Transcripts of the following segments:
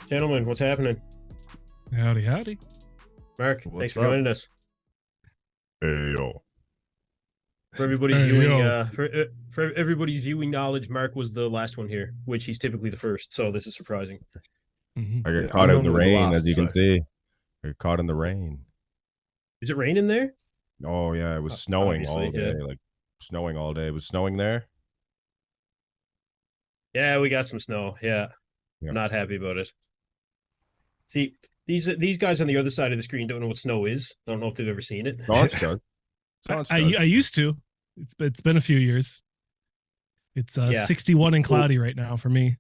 Gentlemen, what's happening? Howdy, howdy. Mark, thanks What's for up? joining us. Hey yo. For everybody's Hey, viewing, yo. for everybody's viewing knowledge, Mark was the last one here, which he's typically the first. So this is surprising. Mhm. I got Yeah, caught I'm out in the normally the rain, last, as you can so- see. I got caught in the rain. Is it raining there? Oh yeah, it was snowing Obviously, all day. yeah. Like snowing all day. It was snowing there. Yeah, we got some snow. Yeah, Yeah. not happy about it. See, these guys on the other side of the screen don't know what snow is. Don't know if they've ever seen it. Saunch does. I, Saunch I does. I used to. It's been a few years. It's Yeah. 61 and cloudy right now for me.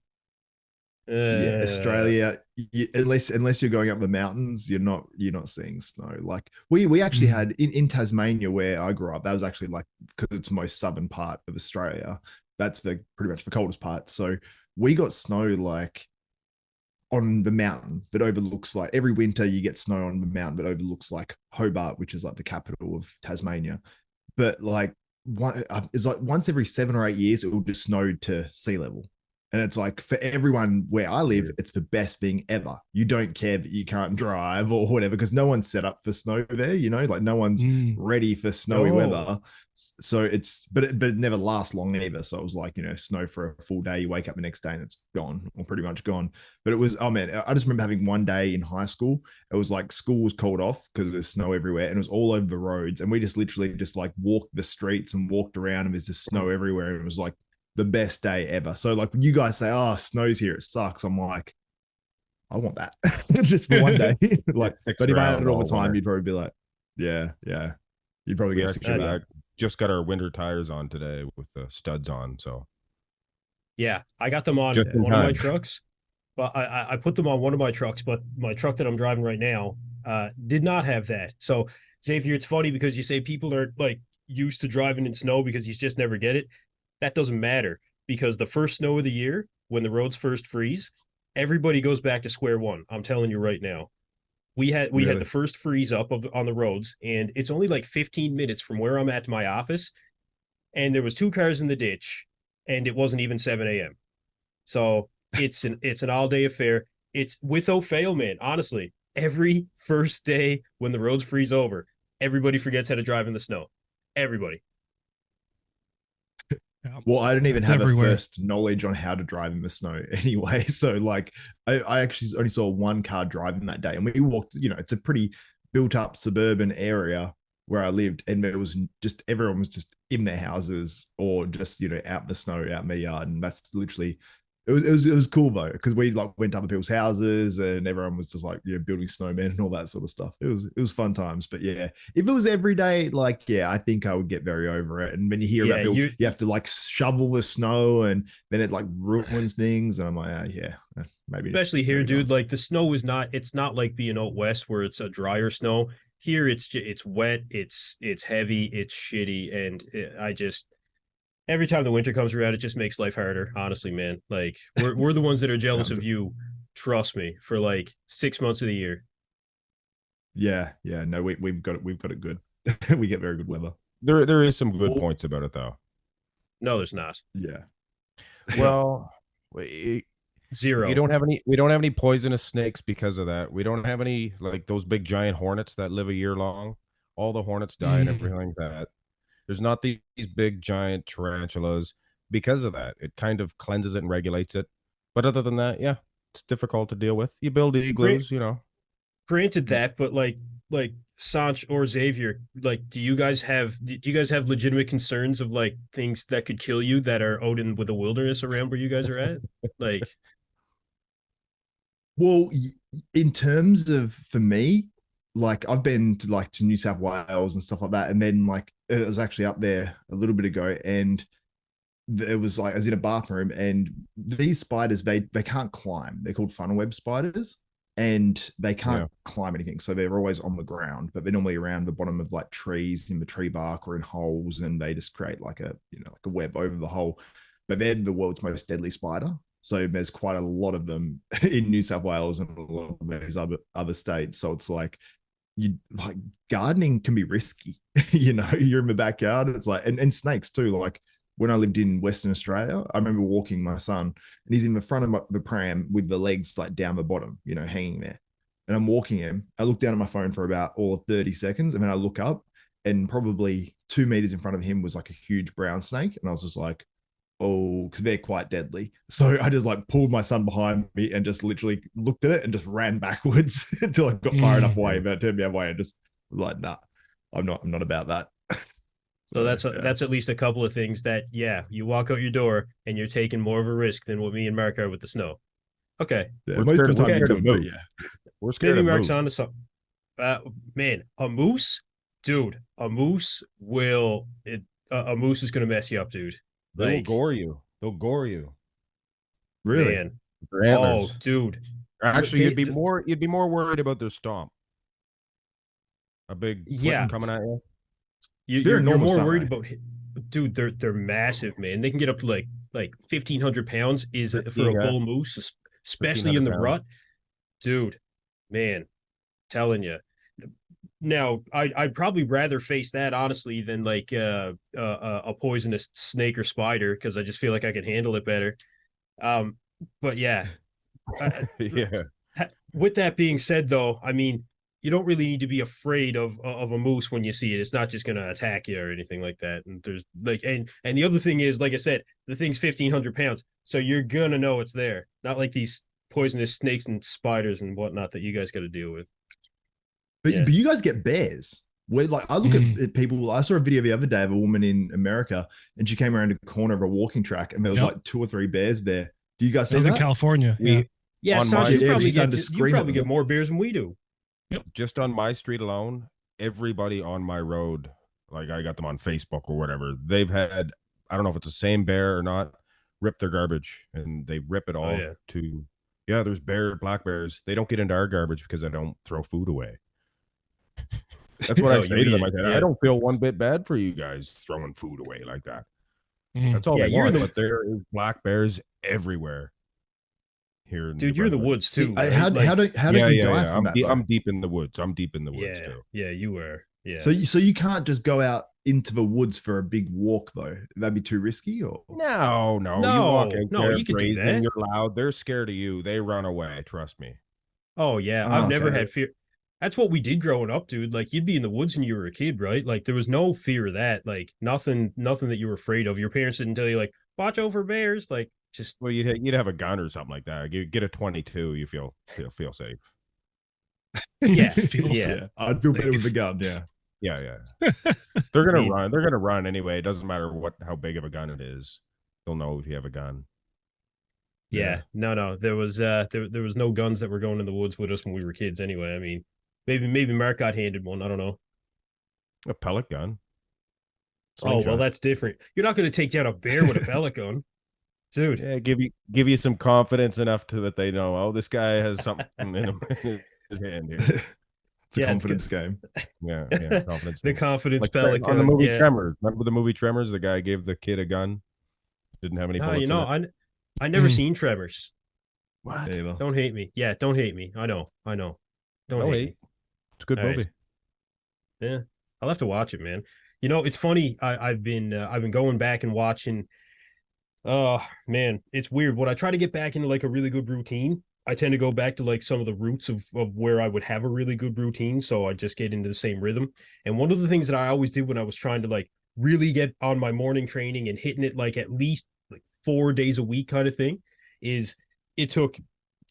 Yeah, Australia. Australia. Unless you're going up the mountains, you're not seeing snow. Like we actually had in Tasmania where I grew up. That was actually like because it's the most southern part of Australia. That's the pretty much the coldest part. So we got snow like on the mountain that overlooks like every winter you get snow on the mountain that overlooks like Hobart, which is like the capital of Tasmania. But like it's like once every 7 or 8 years it will just snow to sea level. And it's like for everyone where I live, it's the best thing ever. You don't care that you can't drive or whatever because no one's set up for snow there, like no one's ready for snowy weather. So but it never lasts long either. So it was like, snow for a full day. You wake up the next day and it's gone or pretty much gone. But it was, oh man, I just remember having one day in high school. It was like school was called off because there's snow everywhere and it was all over the roads. And we just literally just like walked the streets and walked around and there's just snow everywhere. And it was like the best day ever. So like when you guys say, "Oh, snow's here, it sucks," I'm like, I want that just for one day. Like, but if I had it all the time, you'd probably be like, yeah, you'd probably get sick of that. Just got our winter tires on today with the studs on. So Yeah, I got them on Just in one of my time. trucks. But I put them on one of my trucks, but my truck that I'm driving right now did not have that. So Xavier, it's funny because you say people are like used to driving in snow because you just never get it. That doesn't matter because the first snow of the year, when the roads first freeze, everybody goes back to square one. I'm telling you right now. We had Really? the first freeze up on the roads, and it's only like 15 minutes from where I'm at to my office, and there was 2 cars in the ditch, and it wasn't even 7 a.m. So it's an all day affair. It's without fail, man. Honestly, every first day when the roads freeze over, everybody forgets how to drive in the snow. Everybody. Yeah. Well, I don't even It's have everywhere. a first knowledge on how to drive in the snow anyway. So like I actually only saw one car driving that day and we walked, it's a pretty built up suburban area where I lived and it was just everyone was just in their houses or just, out in the snow out in their yard. And that's literally it was cool though, because we like went to other people's houses and everyone was just like, building snowmen and all that sort of stuff. It was fun times. But yeah, if it was every day, like, yeah, I think I would get very over it. And when you hear about people, you have to like shovel the snow and then it like ruins things. And I'm like, yeah, maybe. Especially here, maybe dude. not. Like the snow is not. It's not like being out west where it's a drier snow. Here, it's wet. It's heavy. It's shitty, and I just every time the winter comes around, it just makes life harder. Honestly, man. Like we're the ones that are jealous Sounds of you. Trust me, for like 6 months of the year. Yeah, no, we've got it good. We get very good weather. There is some good points about it though. No, there's not. Yeah. Well, Zero. we don't have any poisonous snakes because of that. We don't have any like those big giant hornets that live a year long. All the hornets die and everything like that. There's not these big giant tarantulas because of that. It kind of cleanses it and regulates it. But other than that, yeah, it's difficult to deal with. You build igloos, Granted that, but like Saunch or Xavier, like do you guys have legitimate concerns of like things that could kill you that are out in with the wilderness around where you guys are at? Like Well, in terms of for me, like I've been to New South Wales and stuff like that, and then like it was actually up there a little bit ago, and it was like I was in a bathroom, and these spiders they can't climb. They're called funnel web spiders, and they can't climb anything, so they're always on the ground. But they're normally around the bottom of like trees in the tree bark or in holes, and they just create like a like a web over the hole. But they're the world's most deadly spider. So there's quite a lot of them in New South Wales and a lot of these other states. So it's like gardening can be risky. You're in the backyard. It's like and snakes too. Like when I lived in Western Australia, I remember walking my son, and he's in the front of the pram with the legs like down the bottom, you know, hanging there. And I'm walking him. I look down at my phone for about all of 30 seconds, and then I look up, and probably 2 meters in front of him was like a huge brown snake, and I was just like, oh, because they're quite deadly. So I just like pulled my son behind me and just literally looked at it and just ran backwards until I got far enough away. But I turned me away and just like, nah, I'm not about that. So that's at least a couple of things that, yeah, you walk out your door and you're taking more of a risk than what me and Mark are with the snow. Okay. Yeah, most of the time you're good, but yeah. We're scared Maybe of Mark's moose. onto something. Man, a moose, dude, a moose will, a moose is going to mess you up, dude. They'll Like, gore you. They'll gore you. Really? man. Their antlers. Oh, dude. Actually, They- you'd be more worried about their stomp. A big Yeah. coming at you. You're normal more size. worried about, dude. They're massive, man. They can get up to like 1,500 pounds. Is for a Yeah. bull moose, especially in the 1,500 rut, dude. Man, telling you. Now, I'd probably rather face that honestly than like a poisonous snake or spider, because I just feel like I can handle it better. But yeah, Yeah. with that being said, though, I mean, you don't really need to be afraid of a moose when you see it. It's not just going to attack you or anything like that. And there's like, and the other thing is, like I said, the thing's 1,500 pounds, so you're gonna know it's there. Not like these poisonous snakes and spiders and whatnot that you guys got to deal with. But, Yeah. but you guys get bears. Where like I look at people. I saw a video the other day of a woman in America, and she came around a corner of a walking track, and there was like 2 or 3 bears there. Do you guys see That was that? in California. Yeah, On Saunch, my- you Yeah, probably she started to you scream probably at get them. more bears than we do. Just on my street alone, everybody on my road, like I got them on Facebook or whatever, they've had, I don't know if it's the same bear or not, rip their garbage, and they rip it all yeah. to, there's black bears. They don't get into our garbage because I don't throw food away. That's what No, I you say to them. eat I it, said, yeah. I don't feel one bit bad for you guys throwing food away like that. That's all Yeah, they you're want. the- But there is black bears everywhere here in Dude, New you're in the Brunswick. woods too. See, right? how Like, don't you die from that? I'm deep in the woods. I'm deep in the woods yeah, too. yeah, you were. Yeah. So you can't just go out into the woods for a big walk though. That'd be too risky. Or No, you walk out No, there, you could do grazing, that. you're loud. They're scared of you. They run away. Trust me. Oh yeah, Oh, I've never okay. had fear. That's what we did growing up, dude. Like you'd be in the woods when you were a kid, right? Like there was no fear of that. Like nothing that you were afraid of. Your parents didn't tell you like watch out for bears. Like just Well, you'd have a gun or something like that. You get a 22, you feel safe. yeah, Feels- yeah. I'd feel better with the gun. Yeah. Yeah. They're gonna mean- run. They're gonna run anyway. It doesn't matter how big of a gun it is. They'll know if you have a gun. Yeah, no. There was there was no guns that were going in the woods with us when we were kids. Anyway, I mean, maybe Mark got handed one. I don't know. A pellet gun. Oh well, Slingshot. that's different. You're not going to take down a bear with a pellet gun, dude. Yeah, give you some confidence enough to that they know, oh, this guy has something in his hand here. It's a Yeah, confidence game. Yeah, confidence. The thing. confidence Like pellet on the gun. movie Yeah. Tremors. Remember the movie Tremors? The guy gave the kid a gun. Didn't have any No, bullets you know, in it. I never seen Tremors. What? Either. Don't hate me. Yeah, don't hate me. I know. Don't No hate hate. me. It's a good All right. movie. Yeah, I'll have to watch it, man. You know, it's funny. I've been going back and watching. Oh man, it's weird. When I try to get back into like a really good routine, I tend to go back to like some of the roots of where I would have a really good routine. So I just get into the same rhythm. And one of the things that I always did when I was trying to like really get on my morning training and hitting it like at least like 4 days a week kind of thing is it took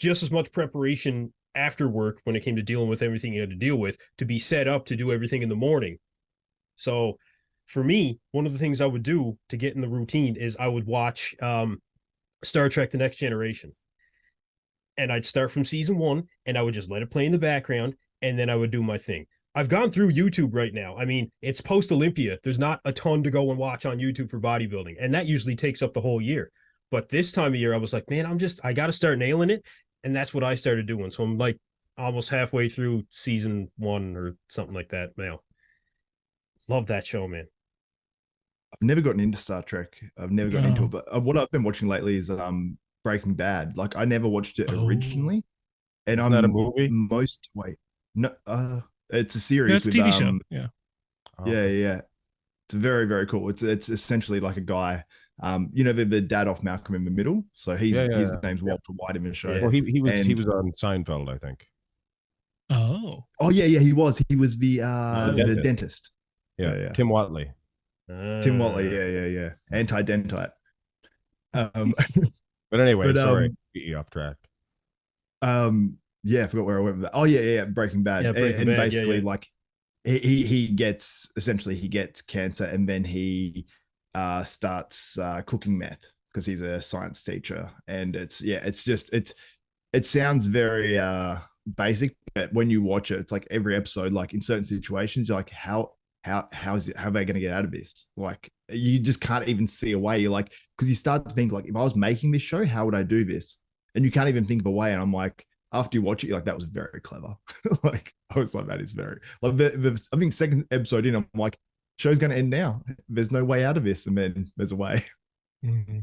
just as much preparation after work when it came to dealing with everything you had to deal with to be set up to do everything in the morning. So for me, one of the things I would do to get in the routine is I would watch Star Trek: The Next Generation. And I'd start from season 1 and I would just let it play in the background and then I would do my thing. I've gone through YouTube right now. I mean, it's post Olympia. There's not a ton to go and watch on YouTube for bodybuilding. And that usually takes up the whole year. But this time of year, I was like, man, I got to start nailing it. And that's what I started doing. So I'm like almost halfway through season 1 or something like that now. Love that show, man. I've never gotten into Star Trek. I've never gotten into it. But what I've been watching lately is Breaking Bad. Like I never watched it originally. And Isn't that a movie? It's a series. That's a with, TV show. Yeah. Yeah. It's very, very cool. It's essentially like a guy You know, the dad off Malcolm in the Middle. So his name's Walter White in the show. Yeah. Well, he And- was on Seinfeld, I think. Oh, Oh yeah, he was the dentist. dentist. Yeah. Tim Watley. Tim Watley, yeah. Anti-dentite. But anyway, But, sorry, get you off track. Yeah, I forgot where I went with that. Oh yeah, Breaking Bad. Yeah, Breaking and Bad, basically, yeah. like he gets cancer, and then he starts cooking meth because he's a science teacher, and it sounds very basic, but when you watch it, it's like every episode, like in certain situations, you're like, how are they going to get out of this? Like you just can't even see a way. You're like, because you start to think like, if I was making this show, how would I do this? And you can't even think of a way. And I'm like, after you watch it, you're like, that was very clever. Like I was like, that is very like I think second episode in, I'm like, show's going to end now. There's no way out of this, and then there's a way. mm-hmm.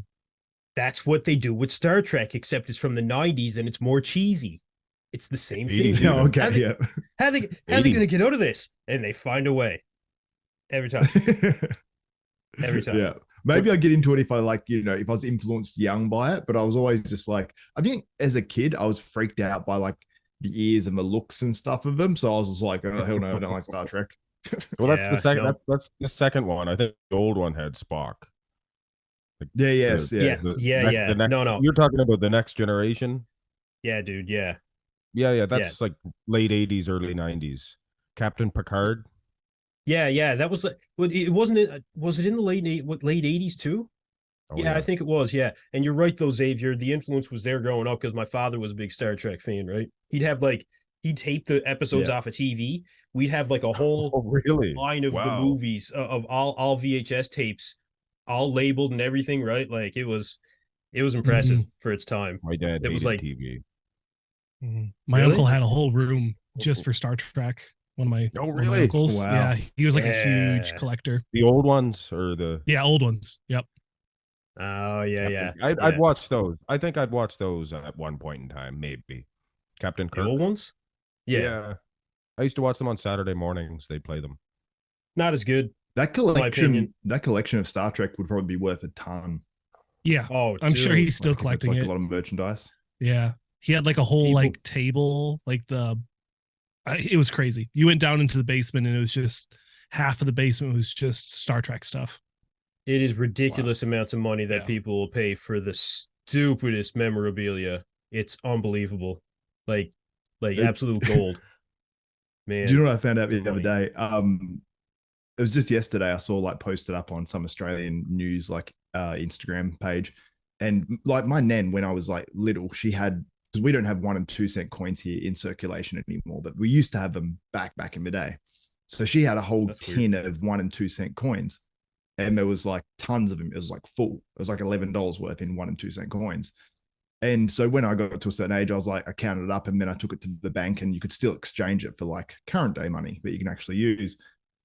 That's what they do with Star Trek, except it's from the 90s and it's more cheesy. It's the same thing. 80s, Oh, okay, yeah. How are they going to get out of this? And they find a way every time. Every time. Yeah. Maybe I'd get into it if I like, you know, if I was influenced young by it, but I was always just like, I think as a kid, I was freaked out by like the ears and the looks and stuff of them. So I was just like, oh, hell no, I don't like Star Trek. Well, that's Yeah, the second. no. That's the second one. I think the old one had Spock. Yeah, yes, Yeah. yeah. No. You're talking about the Next Generation. Yeah, dude. Yeah. Yeah. That's like late '80s, early '90s. Captain Picard. Yeah. That was like, it wasn't it. Was it in the late 80s too? Oh, Yeah, I think it was. Yeah. And you're right, though, Xavier. The influence was there growing up because my father was a big Star Trek fan, right? He'd tape the episodes off of TV. We'd have like a whole really? line of the Wow. movies of all VHS tapes, all labeled and everything, right? Like it was impressive for its time. My dad It was hated like TV. My Really? uncle had a whole room just for Star Trek. One of my really? uncles. Wow. Yeah, he was like a Yeah. huge collector. The old ones or the? Yeah, old ones. Yep. Oh yeah. I'd watch those. I think I'd watch those at one point in time, maybe. Captain The Kirk. old ones? Yeah. I used to watch them on Saturday mornings. They play them. Not as good. That collection of Star Trek would probably be worth a ton. Yeah, Oh, I'm sure dude. he's still Like, it's collecting like it. a lot of merchandise. Yeah, he had like a whole People- like table, like it was crazy. You went down into the basement and it was just half of the basement was just Star Trek stuff. It is ridiculous amounts of money that Yeah. people will pay for the stupidest memorabilia. It's unbelievable. Like absolute gold. Man. Do you know what I found out the Funny. other day? It was just yesterday. I saw like posted up on some Australian news like Instagram page, and like my nan, when I was like little, she had, because we don't have 1 and 2 cent coins here in circulation anymore, but we used to have them back in the day. So she had a whole That's tin of 1 and 2 cent coins, and there was like tons of them. It was like full. It was like $11 worth in 1 and 2 cent coins. And so when I got to a certain age, I was like, I counted it up, and then I took it to the bank, and you could still exchange it for like current day money that you can actually use.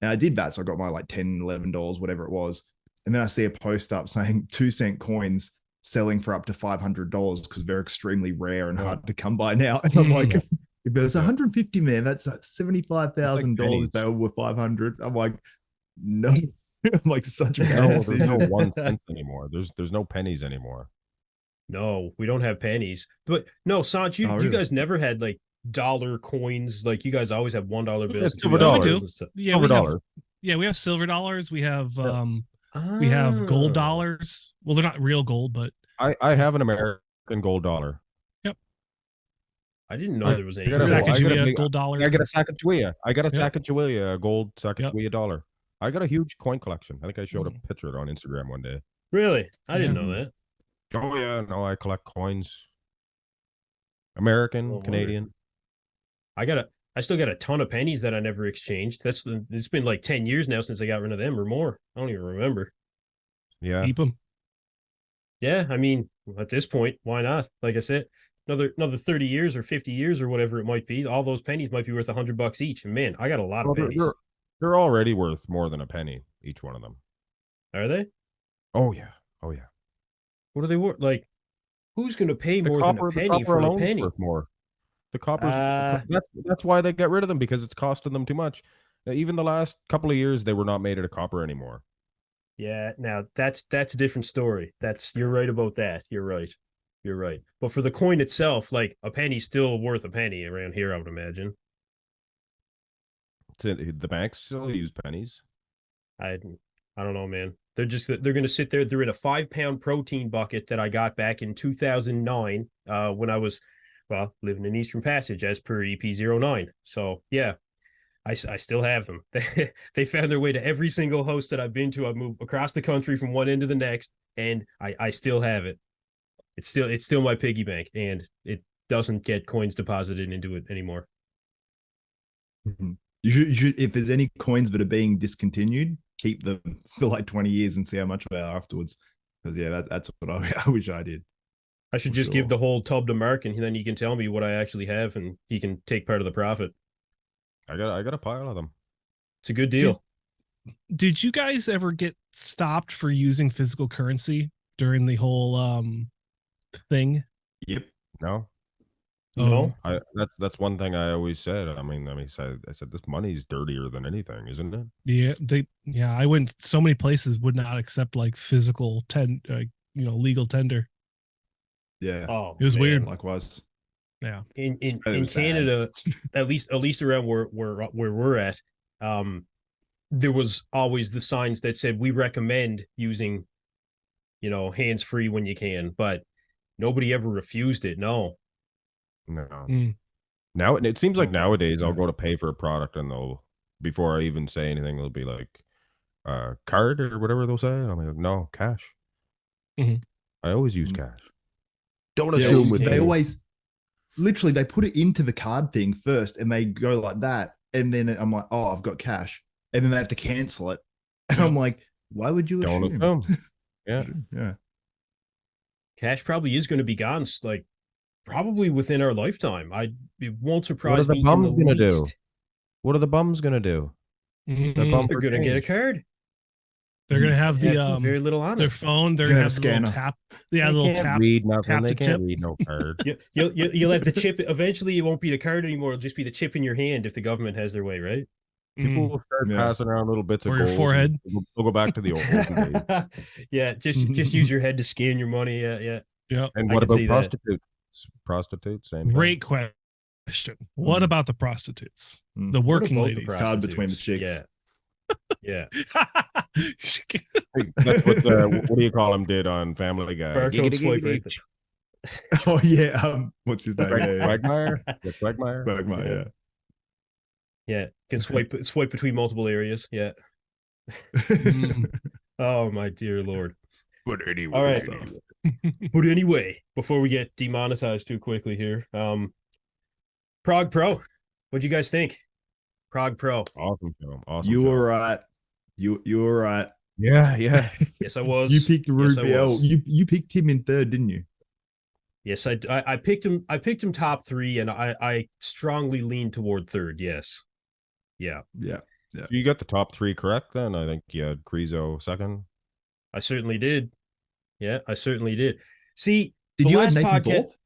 And I did that. So I got my like $10, $11, whatever it was. And then I see a post up saying 2 cent coins selling for up to $500 because they're extremely rare and hard to come by now. And I'm like, if there's 150 man, that's like $75,000 if they were worth 500. I'm like, no, I'm like such a bad No, there's decision. no 1 cent anymore. There's no pennies anymore. No, we don't have pennies. But no, Saunch, you really? guys never had like dollar coins. Like you guys always have $1 bills. Yeah, silver $2 dollars. bills and stuff. Yeah, Silver we have, dollar. yeah, we have silver dollars. We have we have gold Ah. dollars. Well, they're not real gold, but I have an American gold dollar. I didn't know there was any. I gotta- I gotta Sacagawea make- gold dollars. I got a Sacagawea. I got a Yep. Sacagawea, a gold Sacagawea Yep. dollar. I got a huge coin collection. I think I showed Mm. a picture of it on Instagram one day. Really? I didn't Yeah. know that. Oh yeah, no, I collect coins. American, wonder. Canadian. I still got a ton of pennies that I never exchanged. It's been like 10 years now since I got rid of them or more. I don't even remember. Yeah. Keep them. Yeah, I mean, at this point, why not? Like I said, another 30 years or 50 years or whatever it might be, all those pennies might be worth $100 each. And man, I got a lot Well, of pennies. they're already worth more than a penny, each one of them. Are they? Oh yeah. Oh yeah. What are they worth? Like, who's going to pay The more copper, than a the penny copper for a alone's penny? worth more. The copper's Ah. that's why they got rid of them, because it's costing them too much. Even the last couple of years, they were not made out of copper anymore. Yeah, now that's a different story. You're right about that. You're right. You're right. But for the coin itself, like a penny's still worth a penny around here, I would imagine. The banks still use pennies. I I don't know, man. They're gonna sit there. They're in a 5 pound protein bucket that I got back in 2009, when I was living in Eastern Passage as per EP09. So yeah, I still have them. They found their way to every single house that I've been to. I've moved across the country from one end to the next, and I still have it. It's still my piggy bank, and it doesn't get coins deposited into it anymore. Mm-hmm. You should, if there's any coins that are being discontinued, keep them for like 20 years and see how much they are afterwards. Because yeah, that's what I wish I did. I should just give the whole tub to Mark, and then he can tell me what I actually have, and he can take part of the profit. I got a pile of them. It's a good deal. Did you guys ever get stopped for using physical currency during the whole thing? Yep. No. No. That's one thing I always said. I said this money's dirtier than anything, isn't it? Yeah, I went so many places would not accept like physical legal tender. Yeah. It was weird. Likewise. Yeah. In Canada, at least around where we're at, there was always the signs that said we recommend using, hands free when you can, but nobody ever refused it. No. Now it seems like nowadays I'll go to pay for a product and before I even say anything, they'll be like, card or whatever they'll say. I'm like, no, cash. Mm-hmm. I always use cash. Don't assume they always literally they put it into the card thing first and they go like that. And then I'm like, oh, I've got cash. And then they have to cancel it. And I'm like, why would you assume? Yeah. Yeah. Cash probably is going to be gone, like probably within our lifetime. It won't surprise me. What are the bums going to do? What are the bums going to do? They're going to get a card. They're going to have very little on their phone. They're going to have a little tap. Yeah, a little tap. Read nothing. Tap they the can't tip. read no card. You'll have the chip. Eventually, it won't be the card anymore. It'll just be the chip in your hand if the government has their way, right? People will start passing around little bits of or gold. your forehead. We'll go back to the old days. Yeah, just use your head to scan your money. Yeah. And what about prostitutes? Prostitutes, same Great question. What about the prostitutes? The working ladies. Card between the chicks. Yeah. That's what what do you call him did on Family Guy. Oh yeah. What's his name? Quagmire. Quagmire. Yeah. Yeah, can swipe between multiple areas. Yeah. Oh my dear Lord. But anyway, all right. But anyway, before we get demonetized too quickly here, Prague Pro. What'd you guys think? Prague Pro. Awesome film. Awesome. You were right. You were right. Yeah. Yes, I was. You picked Rubiel. You picked him in third, didn't you? Yes, I picked him. I picked him top 3, and I strongly lean toward third. Yes. Yeah. You got the top 3 correct then. I think you had Krizo second. I certainly did. Yeah, I certainly did. See, did you have Nathan fourth?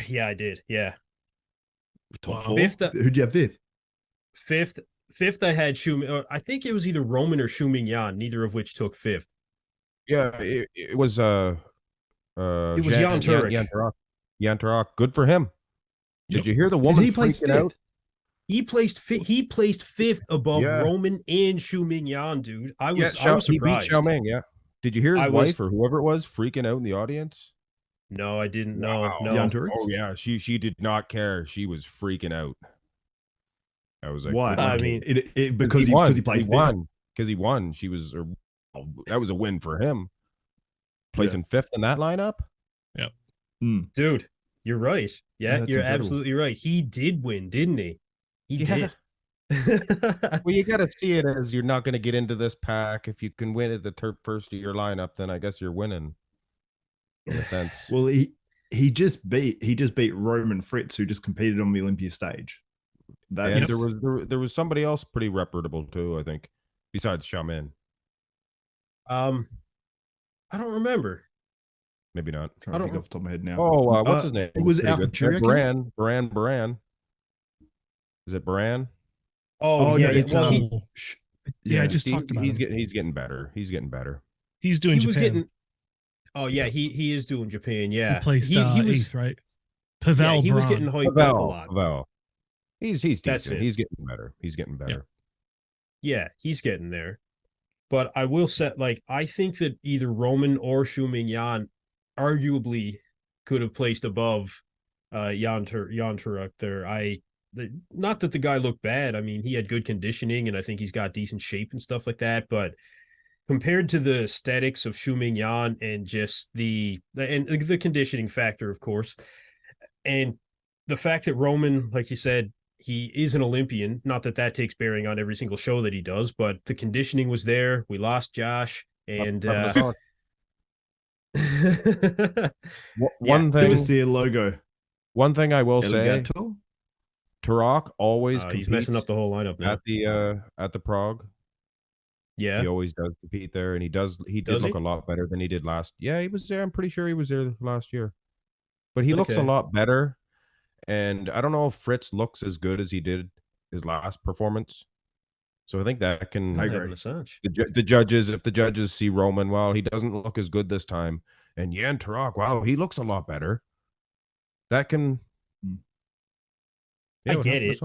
Yeah, I did. Yeah. Top 4. Who'd you have fifth? Fifth, I had I think it was either Roman or Shuming Yan, neither of which took 5th. Yeah, it was it was Jan Turek. Jan Turek. Good for him. Did you hear the woman freaking out? He placed 5th above Roman and Shuming Yan, dude. I was surprised. He beat Xiaoming, yeah. Did you hear his wife or whoever it was freaking out in the audience? No, I didn't. No, wow. no. Oh yeah, she did not care. She was freaking out. I was like, why? I mean, because he won. Because he won. She was. That was a win for him. Placing 5th in that lineup. Yep. Dude, you're right. Yeah, you're absolutely right. He did win, didn't he? He did. Well, you got to see it as you're not going to get into this pack. If you can win at the first of your lineup, then I guess you're winning. In a sense. Well, he just beat Roman Fritz, who just competed on the Olympia stage. There was somebody else pretty reputable too, I think, besides Xiamen. I don't remember. Maybe not. I'm trying to think off the top of my head now. Oh, what's his name? It was Alpha Baran. Is it Baran? Oh yeah, no, it's Yeah, I Yeah. just talked about him. He's getting better. He's getting better. He's doing He was Japan. getting. Oh yeah, Yeah. he is doing Japan. He Yeah, placed he was. eighth, right? Yeah, Pavel he was getting Braun. hyped up a lot. Pavel. He's That's decent. it. He's getting better. He's getting better. Yeah, he's getting there. But I will say, like, I think that either Roman or Xiuming Yan arguably could have placed above Jan Turek there. Not that the guy looked bad. I mean, he had good conditioning, and I think he's got decent shape and stuff like that. But compared to the aesthetics of Xiuming Yan and just the conditioning factor, of course, and the fact that Roman, like you said, he is an Olympian. Not that that takes bearing on every single show that he does, but the conditioning was there. We lost Josh, and One Good to thing. see a logo. One thing I will El say. Gato? Turok always he's competes messing up the whole lineup now. at the Prague. Yeah, He always does compete there, and he did Does look he? a lot better than he did last. Yeah, he was there. I'm pretty sure he was there last year, but he looks a Okay. lot better. And I don't know if Fritz looks as good as he did his last performance. So I think that can I Having agree. a Saunch. the judges, if the judges see Roman, well, he doesn't look as good this time, and Jan Turok, wow, he looks a lot better. That can. I Yeah, get it.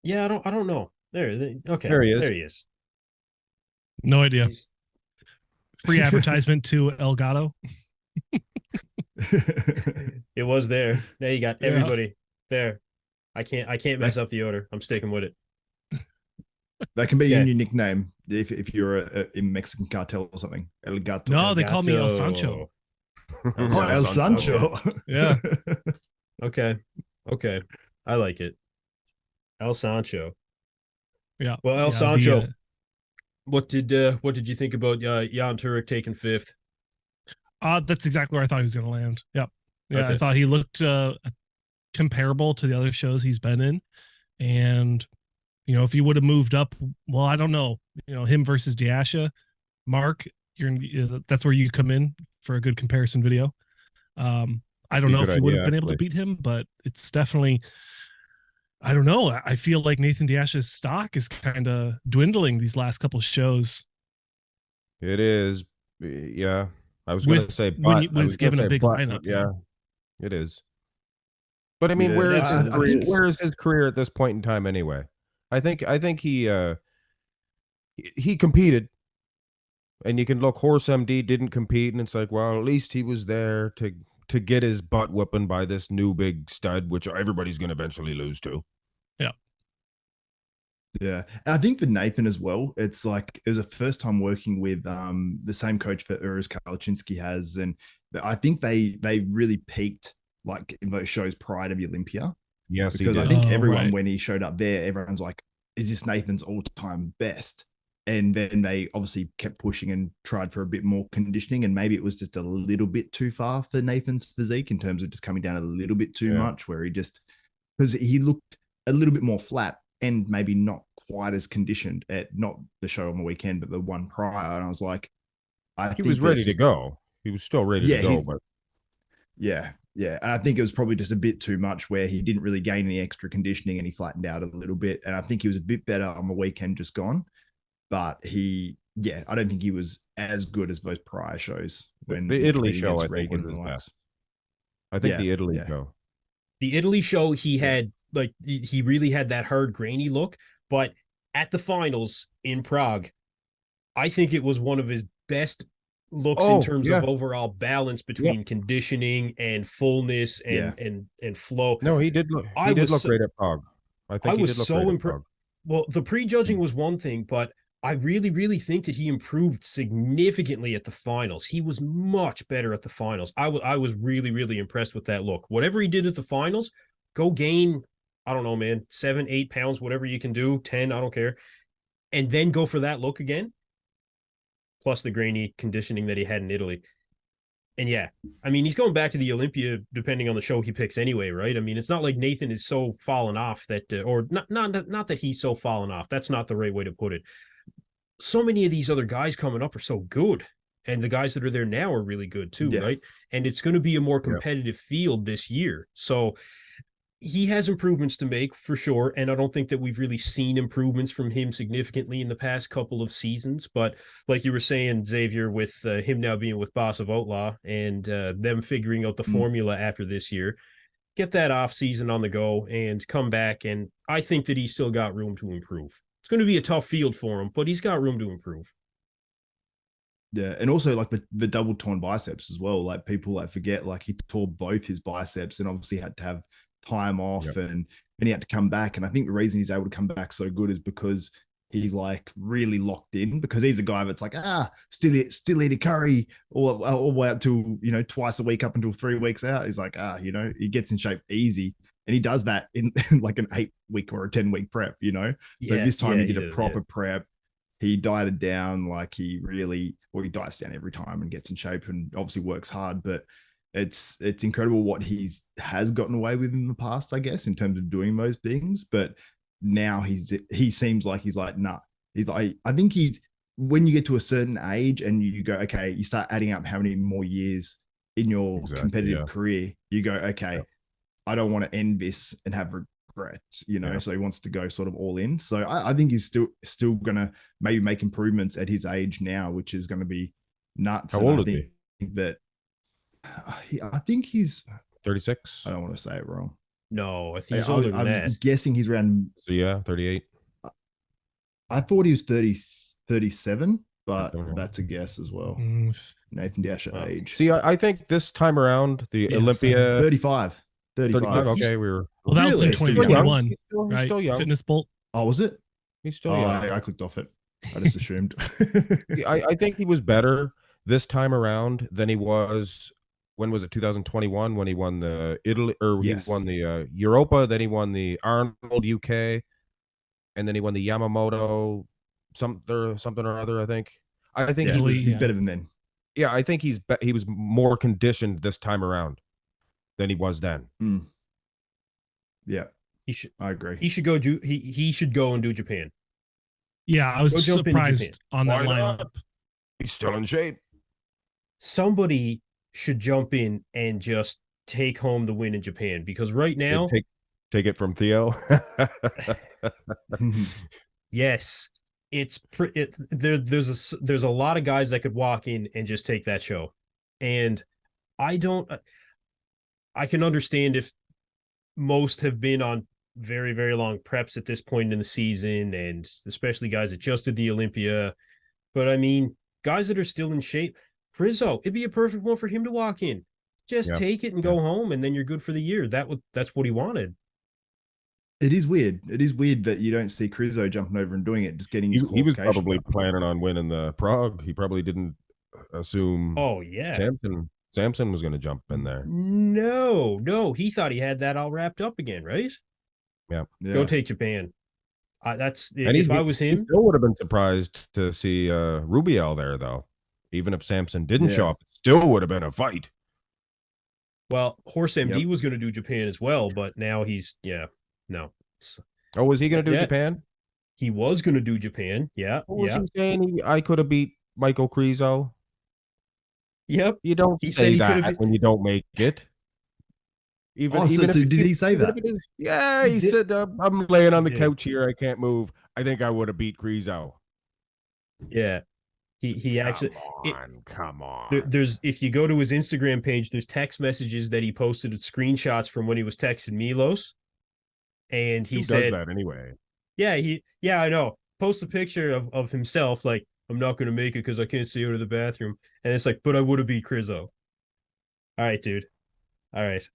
Yeah, I don't know. Okay. There he is. There he is. No idea. He's- Free advertisement to Elgato. It was there. Now you got Yeah. everybody there. I can't mess up the order. I'm sticking with it. That can be Yeah. your new nickname if you're in Mexican cartel or something. El Gato. No, they call me El Sancho. Oh, El Sancho. Yeah. Okay. I like it. El Sancho. Yeah. Well, El Yeah, Sancho. What did you think about Jan Turek taking fifth? That's exactly where I thought he was going to land. Yep. Yeah, Okay. I thought he looked comparable to the other shows he's been in, and if he would have moved up, well, I don't know. Him versus Diasha, Mark, that's where you come in for a good comparison video. I don't know if he would have been able to beat him, but it's definitely. I don't know. I feel like Nathan Diasha's stock is kind of dwindling these last couple shows. It is. Yeah. I was going to say, when it's given a big lineup. Yeah, it is. But I mean, Yeah, where is his career at this point in time anyway? I think he competed, and you can look. Horse MD didn't compete, and it's like, well, at least he was there to get his butt whipping by this new big stud, which everybody's going to eventually lose to. Yeah. Yeah. I think for Nathan as well, it's like it was a first time working with the same coach for Urs Kalaczynski has. And I think they really peaked like in those shows prior to the Olympia. Yes, because I think everyone, when he showed up there, everyone's like, is this Nathan's all-time best? And then they obviously kept pushing and tried for a bit more conditioning. And maybe it was just a little bit too far for Nathan's physique in terms of just coming down a little bit too much, where because he looked a little bit more flat and maybe not quite as conditioned at not the show on the weekend, but the one prior. And I was like, he was ready to go. He was still ready to go, but yeah. And I think it was probably just a bit too much where he didn't really gain any extra conditioning and he flattened out a little bit. And I think he was a bit better on the weekend just gone. But I don't think he was as good as those prior shows. When the Italy show, I think, was his best. I think the Italy show. The Italy show, he had he really had that hard, grainy look. But at the finals in Prague, I think it was one of his best looks in terms of overall balance between conditioning and fullness and flow. No, he did look. He did look great at Prague. I think I was so impressed. Well, the prejudging was one thing, but I really, really think that he improved significantly at the finals. He was much better at the finals. I was really, really impressed with that look. Whatever he did at the finals, go gain, I don't know, man, 7, 8 pounds, whatever you can do, 10, I don't care. And then go for that look again. Plus the grainy conditioning that he had in Italy. And yeah, I mean, he's going back to the Olympia depending on the show he picks anyway, right? I mean, it's not like Nathan is so fallen off that, or not that he's so fallen off. That's not the right way to put it. So many of these other guys coming up are so good. And the guys that are there now are really good too, right? And it's going to be a more competitive field this year. So he has improvements to make for sure. And I don't think that we've really seen improvements from him significantly in the past couple of seasons. But like you were saying, Xavier, with him now being with Boss of Outlaw and them figuring out the formula after this year, get that off season on the go and come back. And I think that he's still got room to improve. It's going to be a tough field for him, but he's got room to improve. Yeah, and also like the double torn biceps as well. Like people like forget, like he tore both his biceps and obviously had to have time off and he had to come back. And I think the reason he's able to come back so good is because he's like really locked in, because he's a guy that's like, still eat a curry all the way up to, you know, twice a week up until 3 weeks out. He's like, you know, he gets in shape easy. And he does that in like an 8-week or a 10-week prep, you know? So this time he did a proper prep. He dieted down, like he diets down every time and gets in shape and obviously works hard, but it's incredible what has gotten away with in the past, I guess, in terms of doing those things. But now he seems like he's like, nah, he's like, I think when you get to a certain age and you go, okay, you start adding up how many more years in your competitive career, you go, okay, I don't want to end this and have regrets, you know? So he wants to go sort of all in. So I think he's still going to maybe make improvements at his age now, which is going to be nuts. How old is he? That I think he's 36. I don't want to say it wrong. No, I think he's older than that. I'm guessing he's around. So 38. I thought he was 37, but that's a guess as well. Nathan Dasher age. See, I think this time around the Olympia 35. Okay, we were. Well, that was in 2021. He's right? still young. Fitness Bolt. Oh, was it? He's still young. I clicked off it. I just assumed. I think he was better this time around than he was. When was it? 2021 when he won the Italy, or he won the Europa, then he won the Arnold UK, and then he won the Yamamoto something or other. I think he's better than then. Yeah, I think he was more conditioned this time around than he was then. Yeah, I agree. He should go he should go and do Japan. Yeah, I was surprised on that lineup. He's still in shape. Somebody should jump in and just take home the win in Japan, because right now take it from Theo. Yes, there's a lot of guys that could walk in and just take that show, and I can understand if most have been on very, very long preps at this point in the season, and especially guys that just did the Olympia. But I mean, guys that are still in shape, Frizzo, it'd be a perfect one for him to walk in. Just take it and go home, and then you're good for the year. That's what he wanted. It is weird. It is weird that you don't see Crizzo jumping over and doing it, just getting his He was probably planning on winning the Prague. He probably didn't assume. Oh yeah, Samson was going to jump in there. No, he thought he had that all wrapped up again, right? Yeah. Go take Japan. If I was him, he still would have been surprised to see Rubiel there, though. Even if Samson didn't show up, it still would have been a fight. Well, Horse MD was going to do Japan as well, but now he's no. Oh, was he going to do Japan? He was going to do Japan. Yeah. What was he saying? I could have beat Michael Krizo. Yep. You don't say that when you don't make it. Did he say that? Yeah, he said, I'm laying on the couch here. I can't move. I think I would have beat Krizo. Yeah. He actually come on. There's if you go to his Instagram page, there's text messages that he posted with screenshots from when he was texting Milos. And he said, does that anyway? Yeah, I know. Post a picture of himself like, I'm not going to make it because I can't stay out of the bathroom. And it's like, but I would have beat Krizo. All right, dude. All right.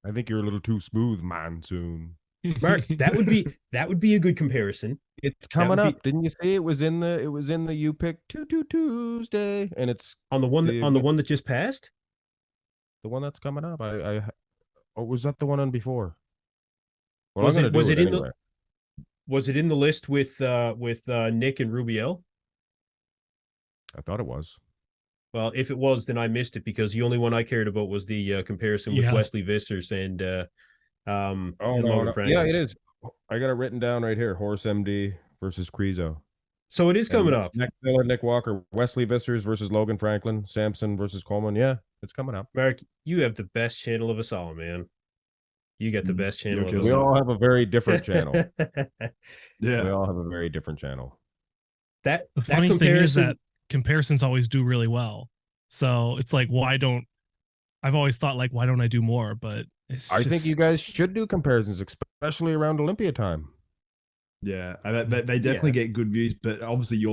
I think you're a little too smooth, monsoon. Mark, that would be a good comparison. It's coming up. Didn't you say it was in the You Pick Tuesday? And it's on the one that just passed? The one that's coming up. Or was that the one on before? Well, was it in the list with Nick and Rubiel? I thought it was. Well, if it was, then I missed it, because the only one I cared about was the comparison with Wesley Vissers and Franklin. Yeah, it is. I got it written down right here. Horse MD versus Krizo. So it is coming up. Nick Walker, Wesley Vissers versus Logan Franklin, Samson versus Coleman. Yeah, it's coming up. Mark, you have the best channel of us all, man. You got the best channel. Okay, of We them all have a very different channel. Yeah. We all have a very different channel. that The that funny thing is comparison. that comparisons always do really well. So it's like, I've always thought like, why don't I do more? But it's I think you just, guys should do comparisons, especially around Olympia time. Yeah, and they definitely get good views, but obviously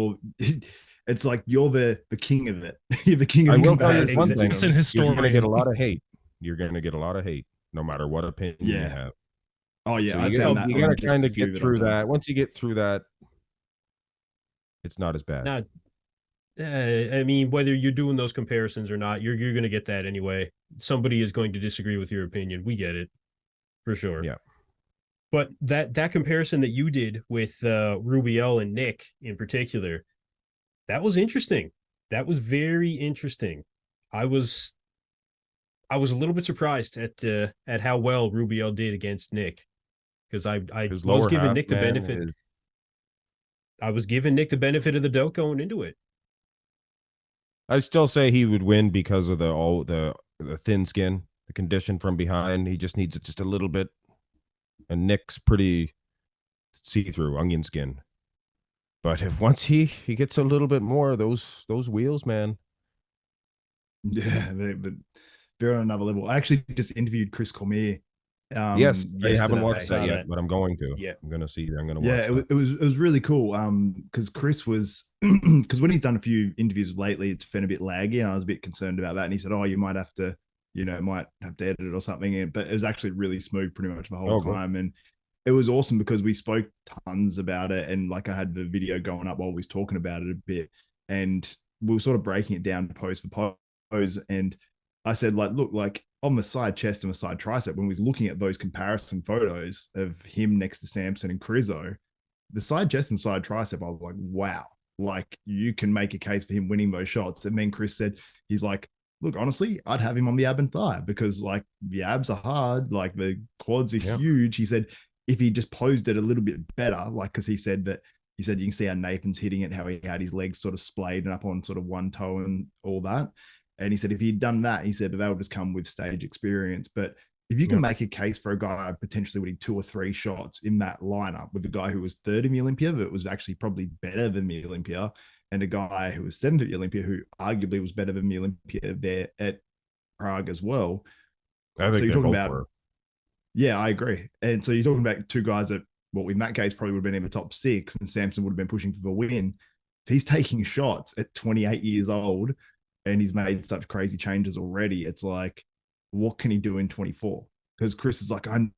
it's like you're the king of it. You're the king of I will tell you comparisons, one thing: It's an you're going to get a historian. lot of hate. You're going to get a lot of hate, no matter what opinion you Yeah. have. Oh yeah, So I you found got that to on kind just a of few get that I've through done. that. Once you get through that, it's not as bad. Not, I mean, whether you're doing those comparisons or not, you're going to get that anyway. Somebody is going to disagree with your opinion. We get it for sure. Yeah. But that comparison that you did with Rubiel and Nick in particular, that was interesting. That was very interesting. I was a little bit surprised at how well Rubiel did against Nick, because I His was lower giving half, Nick the man, benefit. is- I was giving Nick the benefit of the doubt going into it. I still say he would win because of the thin skin, the condition from behind. He just needs it just a little bit. And Nick's pretty see-through onion skin. But if once he gets a little bit more, those wheels, man. Yeah, but they're on another level. I actually just interviewed Chris Cormier. Yes, I haven't watched Saw that yet, that. but I'm going to. Yeah. I'm going to see. I'm going to Yeah, watch. it was really cool. Because Chris was because when he's done a few interviews lately, it's been a bit laggy, and I was a bit concerned about that. And he said, "Oh, you might have to, might have to edit it or something." But it was actually really smooth pretty much the whole cool. time, and it was awesome because we spoke tons about it, and like I had the video going up while we was talking about it a bit, and we were sort of breaking it down pose for pose, and I said, like, look, like on the side chest and the side tricep, when we was looking at those comparison photos of him next to Samson and Crizzo, the side chest and side tricep, I was like, wow, like you can make a case for him winning those shots. And then Chris said, he's like, look, honestly, I'd have him on the ab and thigh because like the abs are hard, like the quads are huge. He said, if he just posed it a little bit better, like, because he said you can see how Nathan's hitting it, how he had his legs sort of splayed and up on sort of one toe and all that. And he said, if he'd done that, he said, that would just come with stage experience. But if you can make a case for a guy potentially winning 2 or 3 shots in that lineup with a guy who was third in the Olympia, that was actually probably better than the Olympia, and a guy who was 7th at the Olympia, who arguably was better than the Olympia there at Prague as well. I think so you're talking about, were. Yeah, I agree. And so you're talking about 2 guys that, well, in that case, probably would have been in the top 6, and Samson would have been pushing for the win. He's taking shots at 28 years old, and he's made such crazy changes already. It's like, what can he do in 24? Because Chris is like, I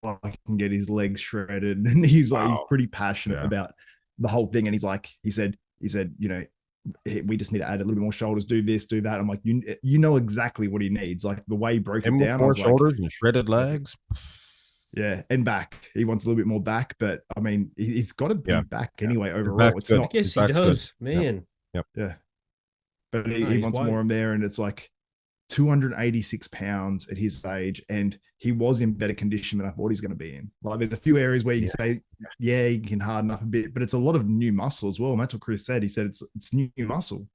can get his legs shredded, and he's like, he's pretty passionate about the whole thing. And he said, we just need to add a little bit more shoulders, do this, do that. I'm like, you know exactly what he needs. Like the way he broke it down, more shoulders and shredded legs. Yeah, and back. He wants a little bit more back, but I mean, he's got to be back anyway. Overall, it's good. not. I guess he does, man. Yep. Yeah, but he wants more in there, and it's like 286 pounds at his age, and he was in better condition than I thought he's going to be in. Like there's a few areas where you can say, yeah, he can harden up a bit, but it's a lot of new muscle as well. And that's what Chris said. He said it's new muscle.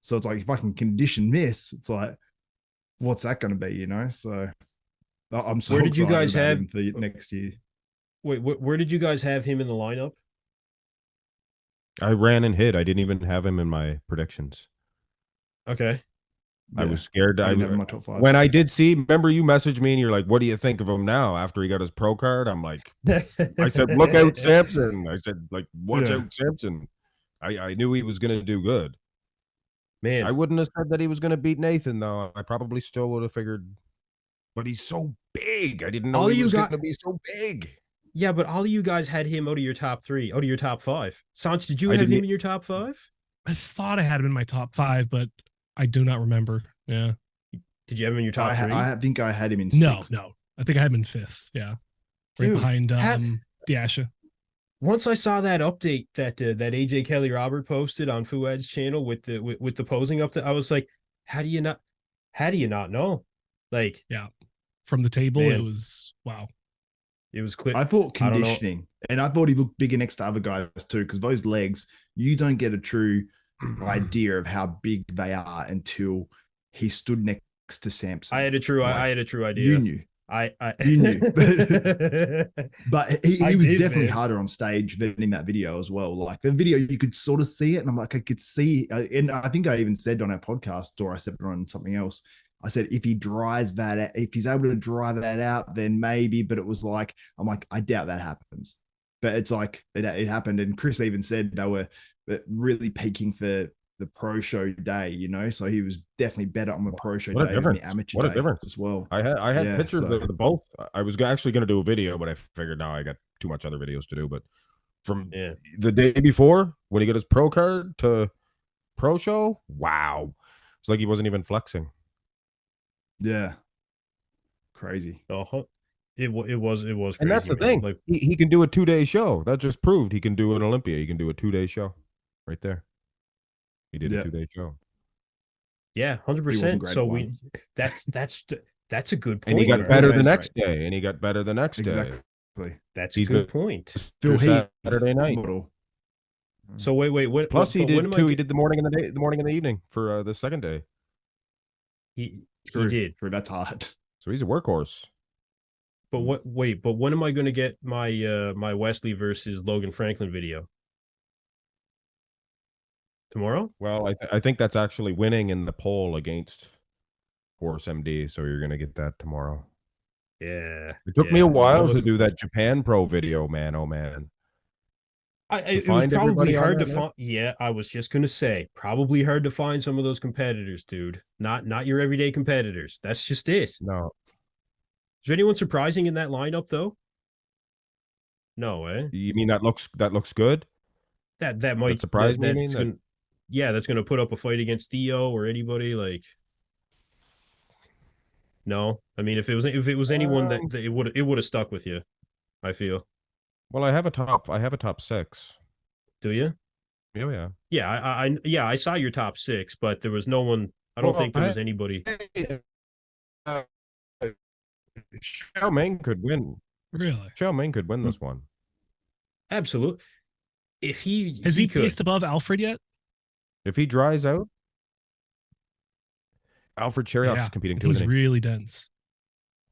So it's like, if I can condition this, it's like, what's that going to be, So I'm so Where did you guys about have him for next year? Wait, where did you guys have him in the lineup? I ran and hid. I didn't even have him in my predictions. Okay. I was scared. I didn't have him in my top 5. When I did see, remember you messaged me and you're like, what do you think of him now after he got his pro card? I'm like, I said, look out, Samson. I said, like, watch out, Samson. I knew he was going to do good. Man, I wouldn't have said that he was going to beat Nathan, though. I probably still would have figured, but he's so big. I didn't know he was going to be so big. Yeah, but all of you guys had him out of your top 3, out of your top 5. Saunch, did you have him in your top 5? I thought I had him in my top 5, but I do not remember. Yeah. Did you have him in your top 3? I think I had him in No, 6th. no. I think I had him in 5th. Yeah. Dude, right behind Diasha. Once I saw that update that AJ Kelly Robert posted on Fuad's channel with the posing up, I was like, how do you not know? Like, yeah, from the table, man, it was wow. It was clear. I thought conditioning, and I thought he looked bigger next to other guys too, because those legs, you don't get a true idea of how big they are until he stood next to Samson. I had a true idea. You knew. You knew. But he was did, definitely man. harder on stage than in that video as well. Like the video, you could sort of see it, and I'm like, I could see, and I think I even said on our podcast, or I said it on something else. I said if he drives that, if he's able to drive that out, then maybe. But it was like, I'm like, I doubt that happens. But it's like it happened, and Chris even said they were really peaking for the pro show day, you know, so he was definitely better on the pro show day than the amateur day as well. I had Yeah, pictures so- of the both. I was actually going to do a video, but I figured now I got too much other videos to do. But from the day before, when he got his pro card to pro show, wow, it's like he wasn't even flexing. Yeah, crazy. It was crazy, And that's the man. thing. Like, He can do a 2-day show. That just proved he can do an Olympia. He can do a 2-day show right there. He did a 2-day show. yeah, 100%. So that's a good point. And he got man. better the next day. And he got better the next day. That's a good point. Still Saturday night. So wait. Plus he did too. He did the morning and the evening for the second day. He True. did. True, that's hard. So he's a workhorse. But when am I going to get my my Wesley versus Logan Franklin video? Tomorrow? Well, I think that's actually winning in the poll against Horse MD, so you're going to get that tomorrow. Yeah. It took me a while to do that Japan Pro video, man. Oh, man. It was probably hard to find. Yeah, I was just going to say, probably hard to find some of those competitors, dude. Not your everyday competitors. That's just it. No. Is there anyone surprising in that lineup, though? No, eh? You mean that looks good? That might surprise me. That's going to put up a fight against Theo or anybody like. No, I mean if it was anyone that it would have stuck with you, I feel. Well, I have a top 6. Do you? Oh, yeah. Yeah, I saw your top 6, but there was no one. I don't think there was anybody. Xiao Ming could win. Really? Xiao Ming could win this one. Absolutely. If has he placed above Alfred yet? If he dries out, Alfred Cheriok's competing too. He's really dense.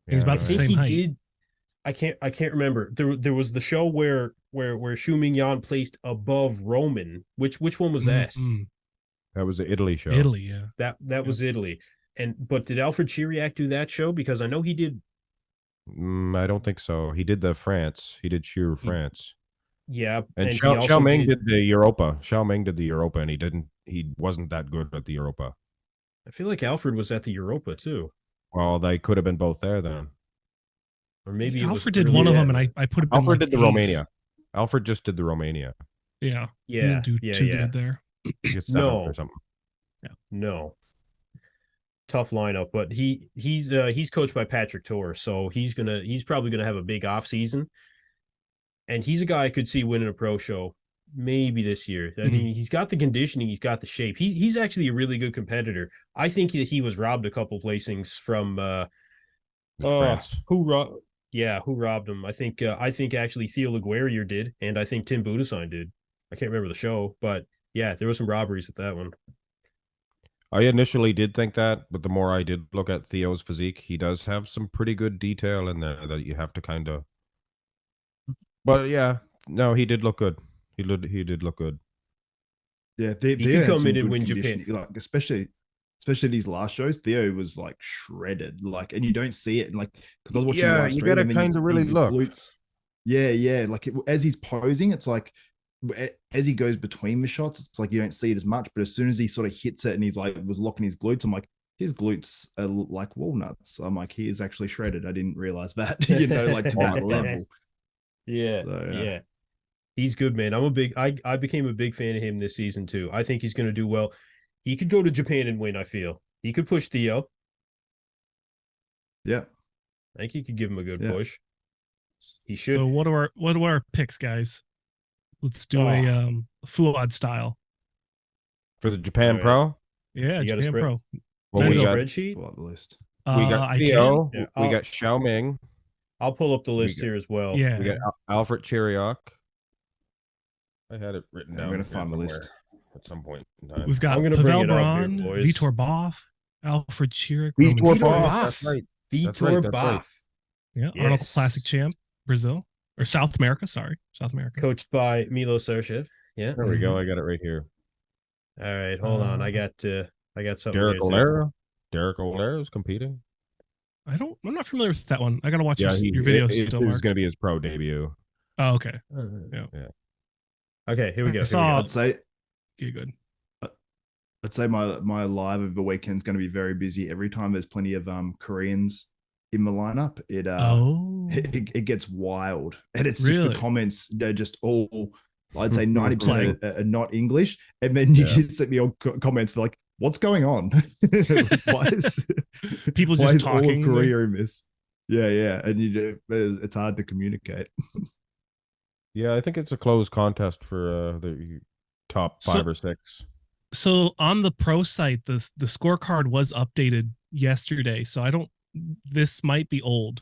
He's about the same height. Did. I can't remember. There was the show where Xu Mingyan placed above Roman. Which one was that? Mm-hmm. That was the Italy show. Italy, yeah. That was Italy. But did Alfred Chiriac do that show? Because I know he did. I don't think so. He did the France. He did Sheer France. Yeah, and Xiao Ming did the Europa. Xiao Ming did the Europa, and he wasn't that good at the Europa. I feel like Alfred was at the Europa too. Well, they could have been both there then. Or maybe Alfred did one of them, and I put it. Alfred did the Romania. Alfred just did the Romania. Yeah. Yeah. He didn't do too good there. No. Or something. Yeah. No. Tough lineup, but he's coached by Patrick Torr, so he's probably gonna have a big off season. And he's a guy I could see winning a pro show maybe this year. I mean, he's got the conditioning, he's got the shape. He's actually a really good competitor. I think that he was robbed a couple placings from who robbed him? I think actually Theo Laguerrier did, and I think Tim Budasine did. I can't remember the show, but yeah, there were some robberies at that one. I initially did think that, but the more I did look at Theo's physique, he does have some pretty good detail in there that you have to kind of. But yeah, no, he did look good. He did look good. Yeah, he could come in and win Japan. Like especially these last shows, Theo was like shredded. Like, and you don't see it. And like, because I was watching. Yeah, you gotta kind of really look. Glutes. Yeah. Like as he's posing, it's like as he goes between the shots, it's like you don't see it as much. But as soon as he sort of hits it and he's like was locking his glutes, I'm like, his glutes are like walnuts. I'm like, he is actually shredded. I didn't realize that. Like to that level. Yeah, so, yeah. He's good, man. I became a big fan of him this season too. I think he's going to do well. He could go to Japan and win, I feel. He could push Theo. Yeah. I think he could give him a good push. He should. So what are our picks, guys? Let's do a Fuad style. For the Japan Pro? Yeah, you Japan Pro. Well, we got spreadsheet. Pull up the list. We got Theo. Yeah, we got Xiao Ming. I'll pull up the list here as well. Yeah. We got Alfred Cheriok. I had it written down. I'm going to find the list. At some point in time. We've got Pavel Braun, Vitor Boff, Alfred Chiric. Vitor Boff. That's right. Vitor Boff. Yeah, Arnold Yes. Classic champ, Brazil or South America. Sorry, South America. Coached by Milo Serchev. Yeah. There we go. I got it right here. All right, hold on. I got something Derek here. Olera. Derek Olera is competing. I'm not familiar with that one. I gotta watch Yeah, your videos it still, was Mark. going to be his pro debut. Oh, okay. Yeah. Yeah. Okay, here we go. I saw. I'd say Yeah, good. my live of the weekend is going to be very busy. Every time there's plenty of Koreans in the lineup, it gets wild, and it's just Really? the comments. They're just all, I'd say 90% are not English, and then you just send me all comments for like, what's going on? Why is people why just is all of talking? Korea in this? Yeah, and it's hard to communicate. Yeah, I think it's a closed contest for the top 5 or 6. So on the pro site, the scorecard was updated yesterday. So I don't. This might be old.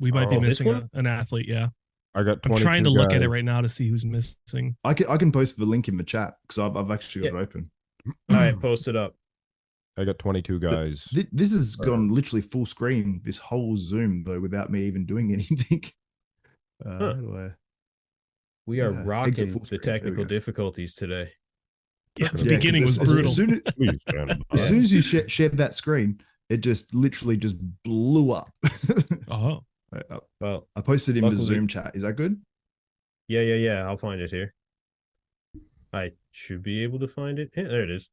We might be missing an athlete. Yeah, I got. I'm trying to look at it right now to see who's missing. I can post the link in the chat because I've actually got it open. All right, post it up. I got 22 guys. This has gone literally full screen. This whole Zoom though, without me even doing anything. How do I? We are rocking exit full the screen. There we technical go. difficulties today. Yeah, the 'cause beginning was brutal. As soon Please stand by. as, soon as you shared that screen, it just literally just blew up. Oh, Well, I posted in the luckily- Zoom chat. Is that good? yeah. I'll find it here. I should be able to find it. Yeah, there it is.